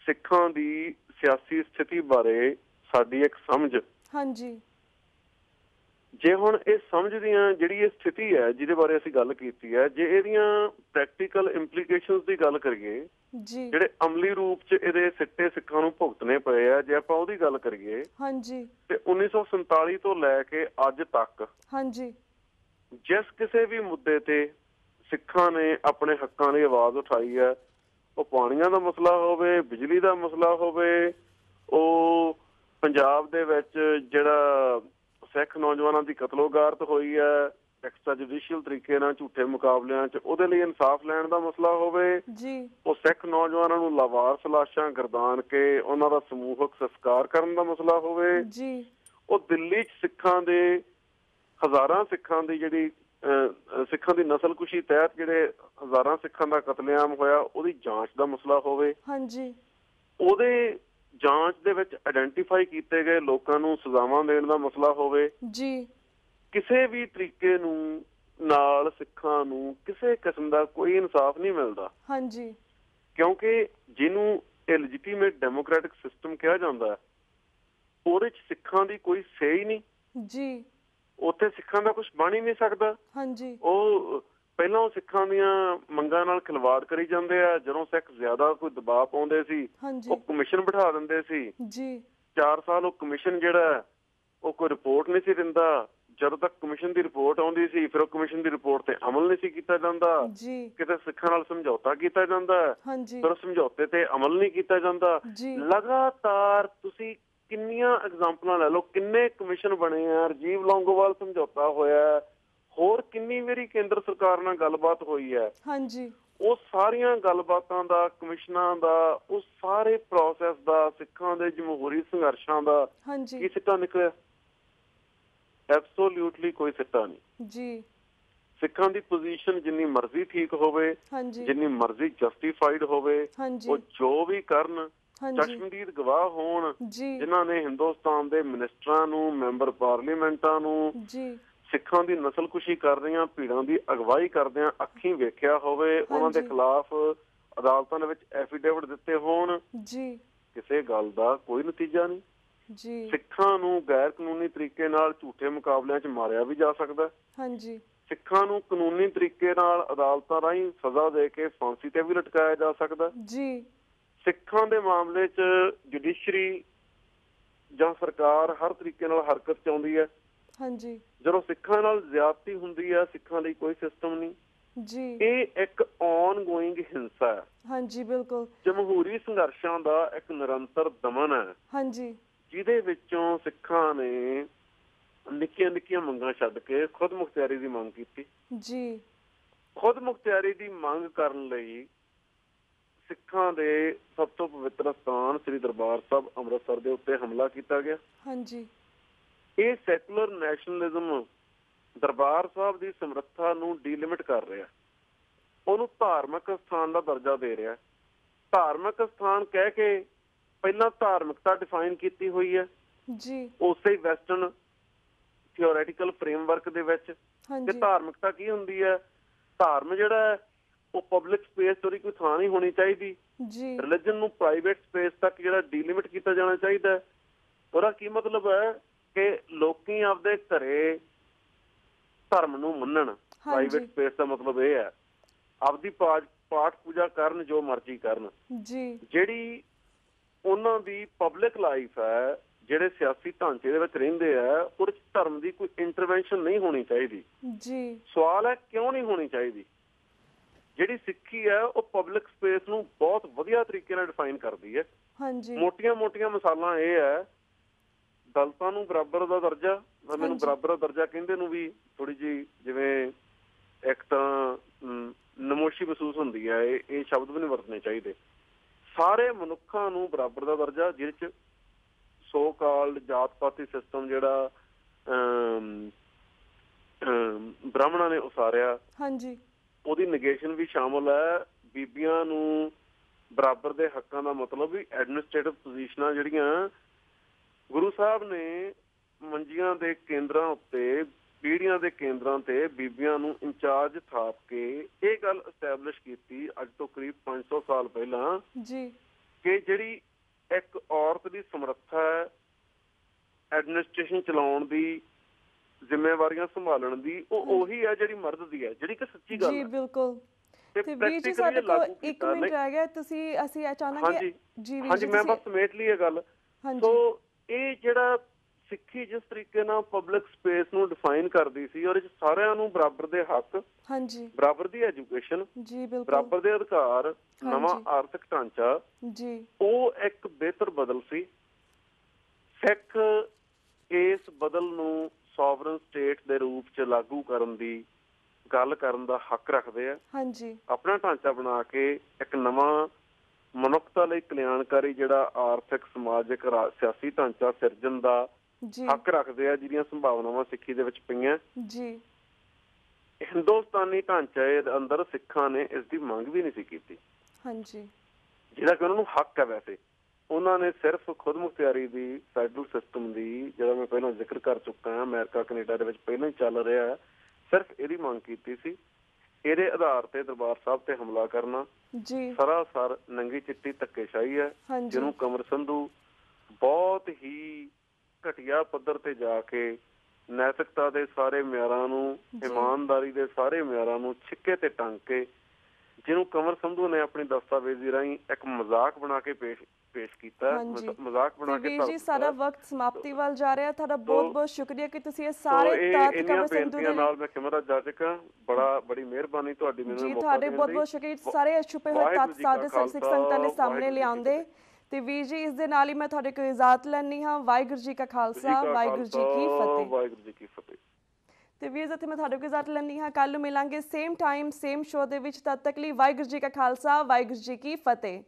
ਸਿੱਖਾਂ ਦੀ ਸਿਆਸੀ ਸਥਿਤੀ ਬਾਰੇ ਸਾਡੀ ਇੱਕ ਸਮਝ। ਹਾਂਜੀ, ਜੇ ਹੁਣ ਇਹ ਸਮਝ ਦੀਆਂ ਜਿਹੜੀ ਇਹ ਸਥਿਤੀ ਹੈ ਜਿਹਦੇ ਬਾਰੇ ਅਸੀਂ ਗੱਲ ਕੀਤੀ ਹੈ, ਜੇ ਇਹਦੀਆਂ ਪ੍ਰੈਕਟੀਕਲ ਇੰਪਲੀਕੇਸ਼ਨਸ ਦੀ ਗੱਲ ਕਰੀਏ, ਜਿਹੜੇ ਅਮਲੀ ਰੂਪ ਚ ਇਹਦੇ ਸਿੱਟੇ ਸਿੱਖਾਂ ਨੂੰ ਭੁਗਤਣੇ ਪਏ ਆ, ਜੇ ਆਪਾਂ ਉਹਦੀ ਗੱਲ ਕਰੀਏ ਤੇ 1947 ਤੋਂ ਲੈ ਕੇ ਅੱਜ ਤੱਕ ਜਿਸ ਕਿਸੇ ਵੀ ਮੁੱਦੇ ਤੇ ਸਿੱਖਾਂ ਨੇ ਆਪਣੇ ਹੱਕਾਂ ਦੀ ਆਵਾਜ਼ ਉਠਾਈ ਹੈ, ਉਹ ਪਾਣੀਆਂ ਦਾ ਮਸਲਾ ਹੋਵੇ, ਬਿਜਲੀ ਦਾ ਮਸਲਾ ਹੋਵੇ, ਉਹ ਪੰਜਾਬ ਦੇ ਵਿੱਚ ਜਿਹੜਾ ਸਿੱਖ ਨੌਜਵਾਨਾਂ ਦੀ ਕਤਲੋਗਾਰਤ ਹੋਈ ਹੈ ਐਕਸਟਰਾ ਜੁਡੀਸ਼ੀਅਲ ਤਰੀਕੇ ਨਾਲ ਝੂਠੇ ਮੁਕਾਬਲਿਆਂ 'ਚ, ਉਹਦੇ ਲਈ ਇਨਸਾਫ ਲੈਣ ਦਾ ਮਸਲਾ ਹੋਵੇ, ਉਹ ਸਿੱਖ ਨੌਜਵਾਨਾਂ ਨੂੰ ਲਾਵਾਰਸ ਲਾਸ਼ਾਂ ਗਰਦਾਨ ਕੇ ਉਹਨਾਂ ਦਾ ਸਮੂਹਕ ਸੰਸਕਾਰ ਕਰਨ ਦਾ ਮਸਲਾ ਹੋਵੇ, ਉਹ ਦਿੱਲੀ 'ਚ ਸਿੱਖਾਂ ਦੇ ਹਜ਼ਾਰਾਂ ਸਿੱਖਾਂ ਦੀ ਜਿਹੜੀ ਸਿੱਖਾਂ ਦੀ ਨਸਲਕੁਸ਼ੀ ਤਹਿਤ ਜਿਹੜੇ ਹਜ਼ਾਰਾਂ ਸਿੱਖਾਂ ਦਾ ਕਤਲੇਆਮ ਹੋਇਆ ਉਹਦੀ ਜਾਂਚ ਦਾ ਮਸਲਾ ਹੋਵੇ, ਉਹਦੇ ਜਾਂਚ ਦੇ ਵਿੱਚ ਆਇਡੈਂਟੀਫਾਈ ਕੀਤੇ ਗਏ ਲੋਕਾਂ ਨੂੰ ਸਜ਼ਾਵਾਂ ਦੇਣ ਦਾ ਮਸਲਾ ਹੋਵੇ, ਕਿਸੇ ਵੀ ਤਰੀਕੇ ਨੂੰ ਨਾਲ ਸਿੱਖਾਂ ਨੂੰ ਕਿਸੇ ਕਿਸਮ ਦਾ ਕੋਈ ਇਨਸਾਫ ਨਹੀਂ ਮਿਲਦਾ। ਕਿਉਂਕਿ ਜਿਹਨੂੰ ਇਹ ਲੈਜੀਟੀਮੇਟ ਡੈਮੋਕ੍ਰੈਟਿਕ ਸਿਸਟਮ ਕਿਹਾ ਜਾਂਦਾ ਉਹਦੇ 'ਚ ਸਿੱਖਾਂ ਦੀ ਕੋਈ ਸੇ ਹੀ ਨਹੀਂ। ਉੱਥੇ ਸਿੱਖਾਂ ਦਾ ਕੁਛ ਬਣ ਹੀ ਨਹੀਂ ਸਕਦਾ। ਉਹ ਪਹਿਲਾਂ ਉਹ ਸਿੱਖਾਂ ਦੀਆਂ ਮੰਗਾਂ ਨਾਲ ਖਿਲਵਾੜ ਕਰੀ ਜਾਂਦੇ ਆ, ਜਦੋਂ ਸਿੱਖ ਜ਼ਿਆਦਾ ਕੋਈ ਦਬਾਅ ਪਾਉਂਦੇ ਸੀ ਉਹ ਕਮਿਸ਼ਨ ਬਿਠਾ ਦਿੰਦੇ ਸੀ। 4 ਸਾਲ ਉਹ ਕਮਿਸ਼ਨ ਜਿਹੜਾ ਉਹ ਕੋਈ ਰਿਪੋਰਟ ਨਹੀਂ ਸੀ ਦਿੰਦਾ। ਜਦੋਂ ਤੱਕ ਕਮਿਸ਼ਨ ਦੀ ਰਿਪੋਰਟ ਆਉਂਦੀ ਸੀ ਫਿਰ ਉਹ ਕਮਿਸ਼ਨ ਦੀ ਰਿਪੋਰਟ ਤੇ ਅਮਲ ਨਹੀਂ ਸੀ ਕੀਤਾ ਜਾਂਦਾ। ਕਿਤੇ ਸਿੱਖਾਂ ਨਾਲ ਸਮਝੌਤਾ ਕੀਤਾ ਜਾਂਦਾ, ਫਿਰ ਸਮਝੌਤੇ ਤੇ ਅਮਲ ਨਹੀਂ ਕੀਤਾ ਜਾਂਦਾ। ਲਗਾਤਾਰ ਤੁਸੀਂ ਕਿੰਨੀਆਂ ਐਗਜ਼ਾਮਪਲਾਂ ਲੈ ਲਓ, ਕਿੰਨੇ ਕਮਿਸ਼ਨ ਬਣੇ ਆ, ਰਾਜੀਵ ਲੌਂਗੋਵਾਲ ਸਮਝੌਤਾ ਹੋਇਆ, ਹੋਰ ਕਿੰਨੀ ਵਾਰੀ ਕੇਂਦਰ ਸਰਕਾਰ ਨਾਲ ਗੱਲਬਾਤ ਹੋਈ ਹੈ। ਉਹ ਸਾਰੀਆਂ ਗੱਲਬਾਤਾਂ ਦਾ, ਕਮਿਸ਼ਨਾਂ ਦਾ, ਉਹ ਸਾਰੇ ਪ੍ਰੋਸੈਸ ਦਾ, ਸਿੱਖਾਂ ਦੇ ਜਮਹੂਰੀ ਸੰਘਰਸ਼ਾਂ ਦਾ ਕੀ ਸਿੱਟਾ ਨਿਕਲਿਆ? ਐਬਸੋਲਿਊਟਲੀ ਕੋਈ ਸਿੱਟਾ ਨਹੀਂ। ਸਿੱਖਾਂ ਦੀ ਪੋਜੀਸ਼ਨ ਜਿੰਨੀ ਮਰਜ਼ੀ ਠੀਕ ਹੋਵੇ, ਜਿੰਨੀ ਮਰਜ਼ੀ ਜਸਟੀਫਾਈਡ ਹੋਵੇ, ਉਹ ਜੋ ਵੀ ਕਰਨ, ਚਸ਼ਮਦੀਦ ਗਵਾਹ ਹੋਣ ਜਿਨ੍ਹਾਂ ਨੇ ਹਿੰਦੁਸਤਾਨ ਦੇ ਮਿਨਿਸਟਰਾਂ ਨੂੰ, ਮੈਂਬਰ ਪਾਰਲੀਮੈਂਟਾਂ ਨੂੰ ਸਿੱਖਾਂ ਦੀ ਨਸਲਕੁਸ਼ੀ ਕਰ ਰਹੀਆਂ ਭੀੜਾਂ ਦੀ ਅਗਵਾਈ ਕਰਦਿਆਂ ਅੱਖੀਂ ਵੇਖਿਆ ਹੋਵੇ, ਉਹਨਾਂ ਦੇ ਖਿਲਾਫ ਅਦਾਲਤਾਂ ਦੇ ਵਿੱਚ ਐਫੀਡੇਵਿਟ ਦਿੱਤੇ ਹੋਣ, ਕਿਸੇ ਗੱਲ ਦਾ ਕੋਈ ਨਤੀਜਾ ਨਹੀਂ। ਸਿੱਖਾਂ ਨੂੰ ਗੈਰ ਕਾਨੂੰਨੀ ਤਰੀਕੇ ਨਾਲ ਝੂਠੇ ਮੁਕਾਬਲਿਆਂ 'ਚ ਮਾਰਿਆ ਵੀ ਜਾ ਸਕਦਾ। ਸਿੱਖਾਂ ਨੂੰ ਕਾਨੂੰਨੀ ਤਰੀਕੇ ਨਾਲ ਅਦਾਲਤਾਂ ਰਾਹੀਂ ਸਜ਼ਾ ਦੇ ਕੇ ਫਾਂਸੀ ਤੇ ਵੀ ਲਟਕਾਇਆ ਜਾ ਸਕਦਾ। ਸਿੱਖਾਂ ਦੇ ਮਾਮਲੇ 'ਚ ਜੁਡੀਸ਼ਰੀ ਜਾਂ ਸਰਕਾਰ ਹਰ ਤਰੀਕੇ ਨਾਲ ਹਰਕਤ 'ਚ ਆਉਂਦੀ ਹੈ। ਜਦੋਂ ਸਿੱਖਾਂ ਨਾਲ ਜ਼ਿਆਦਤੀ ਹੁੰਦੀ ਆ, ਸਿੱਖਾਂ ਲਈ ਕੋਈ ਸਿਸਟਮ ਨਹੀਂ ਜੀ। ਇਹ ਇੱਕ ਔਨ ਗੋਇੰਗ ਹਿੰਸਾ ਹੈ। ਹਾਂਜੀ ਬਿਲਕੁਲ। ਜਮਹੂਰੀ ਸੰਘਰਸ਼ਾਂ ਦਾ ਇੱਕ ਨਿਰੰਤਰ ਦਮਨ ਹੈ। ਹਾਂਜੀ। ਜਿਹਦੇ ਵਿੱਚੋਂ ਸਿੱਖਾਂ ਨੇ ਨਿੱਕੀਆਂ ਨਿੱਕੀਆਂ ਮੰਗਾਂ ਛੱਡ ਕੇ ਖੁਦ ਮੁਖਤਿਆਰੀ ਦੀ ਮੰਗ ਕੀਤੀ ਜੀ। ਖੁਦ ਮੁਖਤਿਆਰੀ ਦੀ ਮੰਗ ਕਰਨ ਲਈ ਸਿੱਖਾਂ ਦੇ ਸਭ ਤੋਂ ਪਵਿੱਤਰ ਸਥਾਨ ਸ੍ਰੀ ਦਰਬਾਰ ਸਾਹਿਬ ਅੰਮ੍ਰਿਤਸਰ ਦੇ ਉੱਤੇ ਹਮਲਾ ਕੀਤਾ ਗਿਆ। ਹਾਂਜੀ। ਇਹ ਸੈਕੂਲਰ ਨੈਸ਼ਨਲਿਜ਼ਮ ਦਰਬਾਰ ਸਾਹਿਬ ਦੀ ਸਮਰੱਥਾ ਨੂੰ ਡੀਲਿਮਿਟ ਕਰ ਰਿਹਾ, ਉਹਨੂੰ ਧਾਰਮਿਕ ਸਥਾਨ ਦਾ ਦਰਜਾ ਦੇ ਰਿਹਾ। ਧਾਰਮਿਕ ਸਥਾਨ ਕਹਿ ਕੇ ਪਹਿਲਾਂ ਧਾਰਮਿਕਤਾ ਡਿਫਾਈਨ ਕੀਤੀ ਹੋਈ ਹੈ ਜੀ, ਉਸੇ ਵੈਸਟਰਨ ਥਿਓਰੈਟੀਕਲ ਫਰੇਮਵਰਕ ਦੇ ਵਿੱਚ। ਤੇ ਧਾਰਮਿਕਤਾ ਕੀ ਹੁੰਦੀ ਹੈ? ਧਰਮ ਜਿਹੜਾ ਉਹ ਪਬਲਿਕ ਸਪੇਸ ਤੋਂ ਕੋਈ ਥਾਂ ਨਹੀਂ ਹੋਣੀ ਚਾਹੀਦੀ ਜੀ। ਰਿਲੀਜਨ ਨੂੰ ਪ੍ਰਾਈਵੇਟ ਸਪੇਸ ਤੱਕ ਜਿਹੜਾ ਡੀਲਿਮਿਟ ਕੀਤਾ ਜਾਣਾ ਚਾਹੀਦਾ। ਉਹਦਾ ਕੀ ਮਤਲਬ ਹੈ ਕਿ ਲੋਕੀ ਆਪਦੇ ਘਰੇ ਧਰਮ ਨੂੰ ਮੰਨਣ। ਪ੍ਰਾਈਵੇਟ ਸਪੇਸ ਦਾ ਮਤਲਬ ਇਹ ਹੈ ਆਪਦੀ ਪਾਠ ਪੂਜਾ ਕਰਨ, ਜੋ ਮਰਜ਼ੀ ਕਰਨ ਜੀ। ਜਿਹੜੀ ਉਹਨਾਂ ਦੀ ਪਬਲਿਕ ਲਾਈਫ ਹੈ, ਜਿਹੜੇ ਸਿਆਸੀ ਢਾਂਚੇ ਦੇ ਵਿੱਚ ਰਹਿੰਦੇ ਆ, ਉਹਦੇ ਚ ਧਰਮ ਦੀ ਕੋਈ ਇੰਟਰਵੈਂਸ਼ਨ ਨਹੀਂ ਹੋਣੀ ਚਾਹੀਦੀ ਜੀ। ਸਵਾਲ ਹੈ ਕਿਉਂ ਨਹੀਂ ਹੋਣੀ ਚਾਹੀਦੀ? ਜਿਹੜੀ ਸਿੱਖੀ ਹੈ ਉਹ ਪਬਲਿਕ ਸਪੇਸ ਨੂੰ ਬਹੁਤ ਵਧੀਆ ਤਰੀਕੇ ਨਾਲ ਡਿਫਾਈਨ ਕਰਦੀ ਹੈ। ਮੋਟੀਆਂ ਮੋਟੀਆਂ ਮਿਸਾਲਾਂ ਇਹ ਹੈ, ਦਲਿਤਾਂ ਨੂੰ ਬਰਾਬਰ ਦਾ ਦਰਜਾ, ਮੈਨੂੰ ਬਰਾਬਰ ਦਾ ਦਰਜਾ ਕਹਿੰਦੇ ਨੂੰ ਵੀ ਥੋੜੀ ਜਿਹੀ ਜਿਵੇਂ ਇੱਕ ਤਾਂ ਨਮੋਸ਼ੀ ਮਹਿਸੂਸ ਹੁੰਦੀ ਹੈ। ਇਹ ਸ਼ਬਦ ਵੀ ਨਹੀਂ ਵਰਤਣੇ ਚਾਹੀਦੇ। ਸਾਰੇ ਮਨੁੱਖਾਂ ਨੂੰ ਬਰਾਬਰ ਦਾ ਦਰਜਾ, ਜਿਹਦੇ ਚ ਸੋ ਕਾਲਡ ਜਾਤ ਪਾਤੀ ਸਿਸਟਮ ਜਿਹੜਾ ਬ੍ਰਾਹਮਣਾਂ ਨੇ ਉਸਾਰਿਆ, ਉਹਦੀ ਨਗੇਸ਼ਨ ਵੀ ਸ਼ਾਮਲ ਹੈ। ਬੀਬੀਆਂ ਨੂੰ ਬਰਾਬਰ ਦੇ ਹੱਕਾਂ ਦਾ ਮਤਲਬ ਵੀ ਐਡਮਿਨਿਸਟ੍ਰੇਟਿਵ ਪੋਜੀਸ਼ਨਾਂ ਜਿਹੜੀਆਂ ਗੁਰੂ ਸਾਹਿਬ ਨੇ ਮੰਜੀਆਂ ਦੇ ਕੇਂਦਰਾਂ ਉੱਤੇ, ਪੀੜ੍ਹੀਆਂ ਦੇ ਕੇਂਦਰਾਂ ਤੇ ਬੀਬੀਆਂ ਨੂੰ ਇੰਚਾਰਜ ਥਾਪ ਕੇ ਇਹ ਗੱਲ ਐਸਟੈਬਲਿਸ਼ ਕੀਤੀ ਅੱਜ ਤੋਂ ਕਰੀਬ 500 ਸਾਲ ਪਹਿਲਾਂ ਕਿ ਜਿਹੜੀ ਇੱਕ ਔਰਤ ਦੀ ਸਮਰੱਥਾ ਹੈ ਐਡਮਿਨਿਸਟ੍ਰੇਸ਼ਨ ਚਲਾਉਣ ਦੀ, ਜ਼ਿੰਮੇਵਾਰੀਆਂ ਸੰਭਾਲਣ ਦੀ, ਉਹ ਉਹੀ ਹੈ ਜਿਹੜੀ ਮਰਦ ਦੀ ਹੈ, ਜਿਹੜੀ ਕਿ ਸੱਚੀ ਗੱਲ ਹੈ। ਜੀ ਬਿਲਕੁਲ। ਤੇ ਵੀਰ ਜੀ ਸਾਡੇ ਕੋਲ 1 ਮਿੰਟ ਰਹਿ ਗਿਆ, ਅਸੀਂ ਚਾਹਾਂਗੇ ਜੀ। ਹਾਂਜੀ ਮੈਂ ਬਸ ਸਮੇਟ ਲਈ ਇਹ ਗੱਲ। ਸੋ ਇਹ ਜਿਹੜਾ ਸਿੱਖੀ ਜਿਸ ਤਰੀਕੇ ਨਾਲ ਪਬਲਿਕ ਸਪੇਸ ਨੂੰ ਡਿਫਾਈਨ ਕਰਦੀ ਸੀ, ਉਹਦੇ ਚ ਸਾਰਿਆਂ ਨੂੰ ਬਰਾਬਰ ਦੇ ਹੱਕ, ਬਰਾਬਰ ਦੀ ਐਜੂਕੇਸ਼ਨ, ਬਰਾਬਰ ਦੇ ਅਧਿਕਾਰ, ਨਵਾਂ ਆਰਥਿਕ ਢਾਂਚਾ, ਉਹ ਇੱਕ ਬਿਹਤਰ ਬਦਲ ਸੀ। ਸਿੱਖ ਇਸ ਬਦਲ ਨੂੰ ਸੋਵਰਨ ਸਟੇਟ ਦੇ ਰੂਪ ਚ ਲਾਗੂ ਕਰਨ ਦੀ ਗੱਲ ਕਰਨ ਦਾ ਹੱਕ ਰੱਖਦੇ ਆ। ਆਪਣਾ ਢਾਂਚਾ ਬਣਾ ਕੇ ਇੱਕ ਨਵਾਂ ਮਨੁੱਖਤਾ ਲਈ ਕਲਿਆਣਕਾਰੀ ਜਿਹੜਾ ਆਰਥਿਕ, ਸਮਾਜਿਕ, ਸਿਆਸੀ ਢਾਂਚਾ ਸਿਰਜਣ ਦਾ ਹੱਕ ਰੱਖਦੇ ਆ, ਜਿਹਦੀਆਂ ਸੰਭਾਵਨਾਵਾਂ ਸਿੱਖੀ ਦੇ ਵਿੱਚ ਪਈਆਂ ਜੀ। ਹਿੰਦੁਸਤਾਨੀ ਢਾਂਚੇ ਦੇ ਅੰਦਰ ਸਿੱਖਾਂ ਨੇ ਇਸ ਦੀ ਮੰਗ ਵੀ ਨਹੀਂ ਸੀ ਕੀਤੀ, ਜਿਹੜਾ ਕਿ ਉਹਨਾਂ ਨੂੰ ਹੱਕ ਹੈ। ਵੈਸੇ ਉਹਨਾਂ ਨੇ ਸਿਰਫ ਖੁਦ ਮੁਖਤਿਆਰੀ ਦੀ, ਫੈਡਰਲ ਸਿਸਟਮ ਦੀ, ਜਿਹੜਾ ਮੈਂ ਪਹਿਲਾਂ ਜ਼ਿਕਰ ਕਰ ਚੁੱਕਾ ਹਾਂ, ਅਮਰੀਕਾ ਕੈਨੇਡਾ ਦੇ ਵਿੱਚ ਪਹਿਲਾਂ ਹੀ ਚੱਲ ਰਿਹਾ, ਸਿਰਫ ਇਹਦੀ ਮੰਗ ਕੀਤੀ ਸੀ। ਇਹਦੇ ਆਧਾਰ ਤੇ ਦਰਬਾਰ ਸਾਹਿਬ ਤੇ ਹਮਲਾ ਕਰਨਾ ਸਰਾਸਰ ਨੰਗੀ ਚਿੱਟੀ ਧੱਕੇਸ਼ਾਹੀ ਹੈ, ਜਿਹਨੂੰ ਕੰਵਰ ਸੰਧੂ ਬਹੁਤ ਹੀ ਘਟੀਆ ਪੱਧਰ ਤੇ ਜਾ ਕੇ ਨੈਤਿਕਤਾ ਦੇ ਸਾਰੇ ਮਿਆਰਾਂ ਨੂੰ, ਇਮਾਨਦਾਰੀ ਦੇ ਸਾਰੇ ਮਿਆਰਾਂ ਨੂੰ ਛਿੱਕੇ ਤੇ ਟੰਗ ਕੇ, ਜਿਹਨੂੰ ਕੰਵਰ ਸੰਧੂ ਨੇ ਆਪਣੀ ਦਸਤਾਵੇਜ਼ੀ ਰਾਹੀਂ ਇੱਕ ਮਜ਼ਾਕ ਬਣਾ ਕੇ ਪੇਸ਼ ਕੀਤਾ। ਮਜ਼ਾਕ ਬਣਾ ਕੇ। ਵੀਰ ਜੀ ਸਾਡਾ ਵਕਤ ਸਮਾਪਤੀ ਵੱਲ ਜਾ ਰਿਹਾ। ਤੁਹਾਡਾ ਬਹੁਤ ਬਹੁਤ ਸ਼ੁਕਰੀਆ ਕਿ ਤੁਸੀਂ ਇਹ ਸਾਰੇ ਤੱਥ ਕੰਵਰ ਸੰਧੂ ਦੇ ਨਾਲ ਮੈਂ ਕੈਮਰਾ ਜਾਜਕ ਬੜੀ ਮਿਹਰਬਾਨੀ ਤੁਹਾਡੀ ਮੈਨੂੰ ਜੀ। ਤੁਹਾਡੇ ਬਹੁਤ ਬਹੁਤ ਸ਼ੁਕਰੀਆ ਸਾਰੇ ਛੁਪੇ ਹੋਏ ਤੱਥ ਸਾਡੇ ਸਿੱਖ ਸੰਗਤਾਂ ਨੇ ਸਾਹਮਣੇ ਲਿਆਉਂਦੇ। ਤੇ ਵੀਰ ਜੀ ਇਸ ਦੇ ਨਾਲ ਹੀ ਮੈਂ ਤੁਹਾਡੇ ਕੋਲ ਇਜਾਜ਼ਤ ਲੈਣੀ ਹਾਂ। ਵਾਹਿਗੁਰੂ ਜੀ ਕਾ ਖਾਲਸਾ, ਵਾਹਿਗੁਰੂ ਜੀ ਕੀ ਫਤਿਹ। ਵਾਹਿਗੁਰੂ ਜੀ ਕੀ ਫਤਿਹ। ਤੇ ਵੀਰ ਜੀ ਮੈਂ ਤੁਹਾਡੇ ਕੋਲ ਇਜਾਜ਼ਤ ਲੈਣੀ ਹਾਂ। ਕੱਲ ਨੂੰ ਮਿਲਾਂਗੇ ਸੇਮ ਟਾਈਮ ਸੇਮ ਸ਼ੋਅ ਦੇ ਵਿੱਚ। ਤਦ ਤੱਕ ਲਈ ਵਾਹਿਗੁਰੂ ਜੀ ਕਾ ਖਾਲਸਾ, ਵਾਹਿਗੁਰੂ ਜੀ ਕੀ ਫਤਿਹ।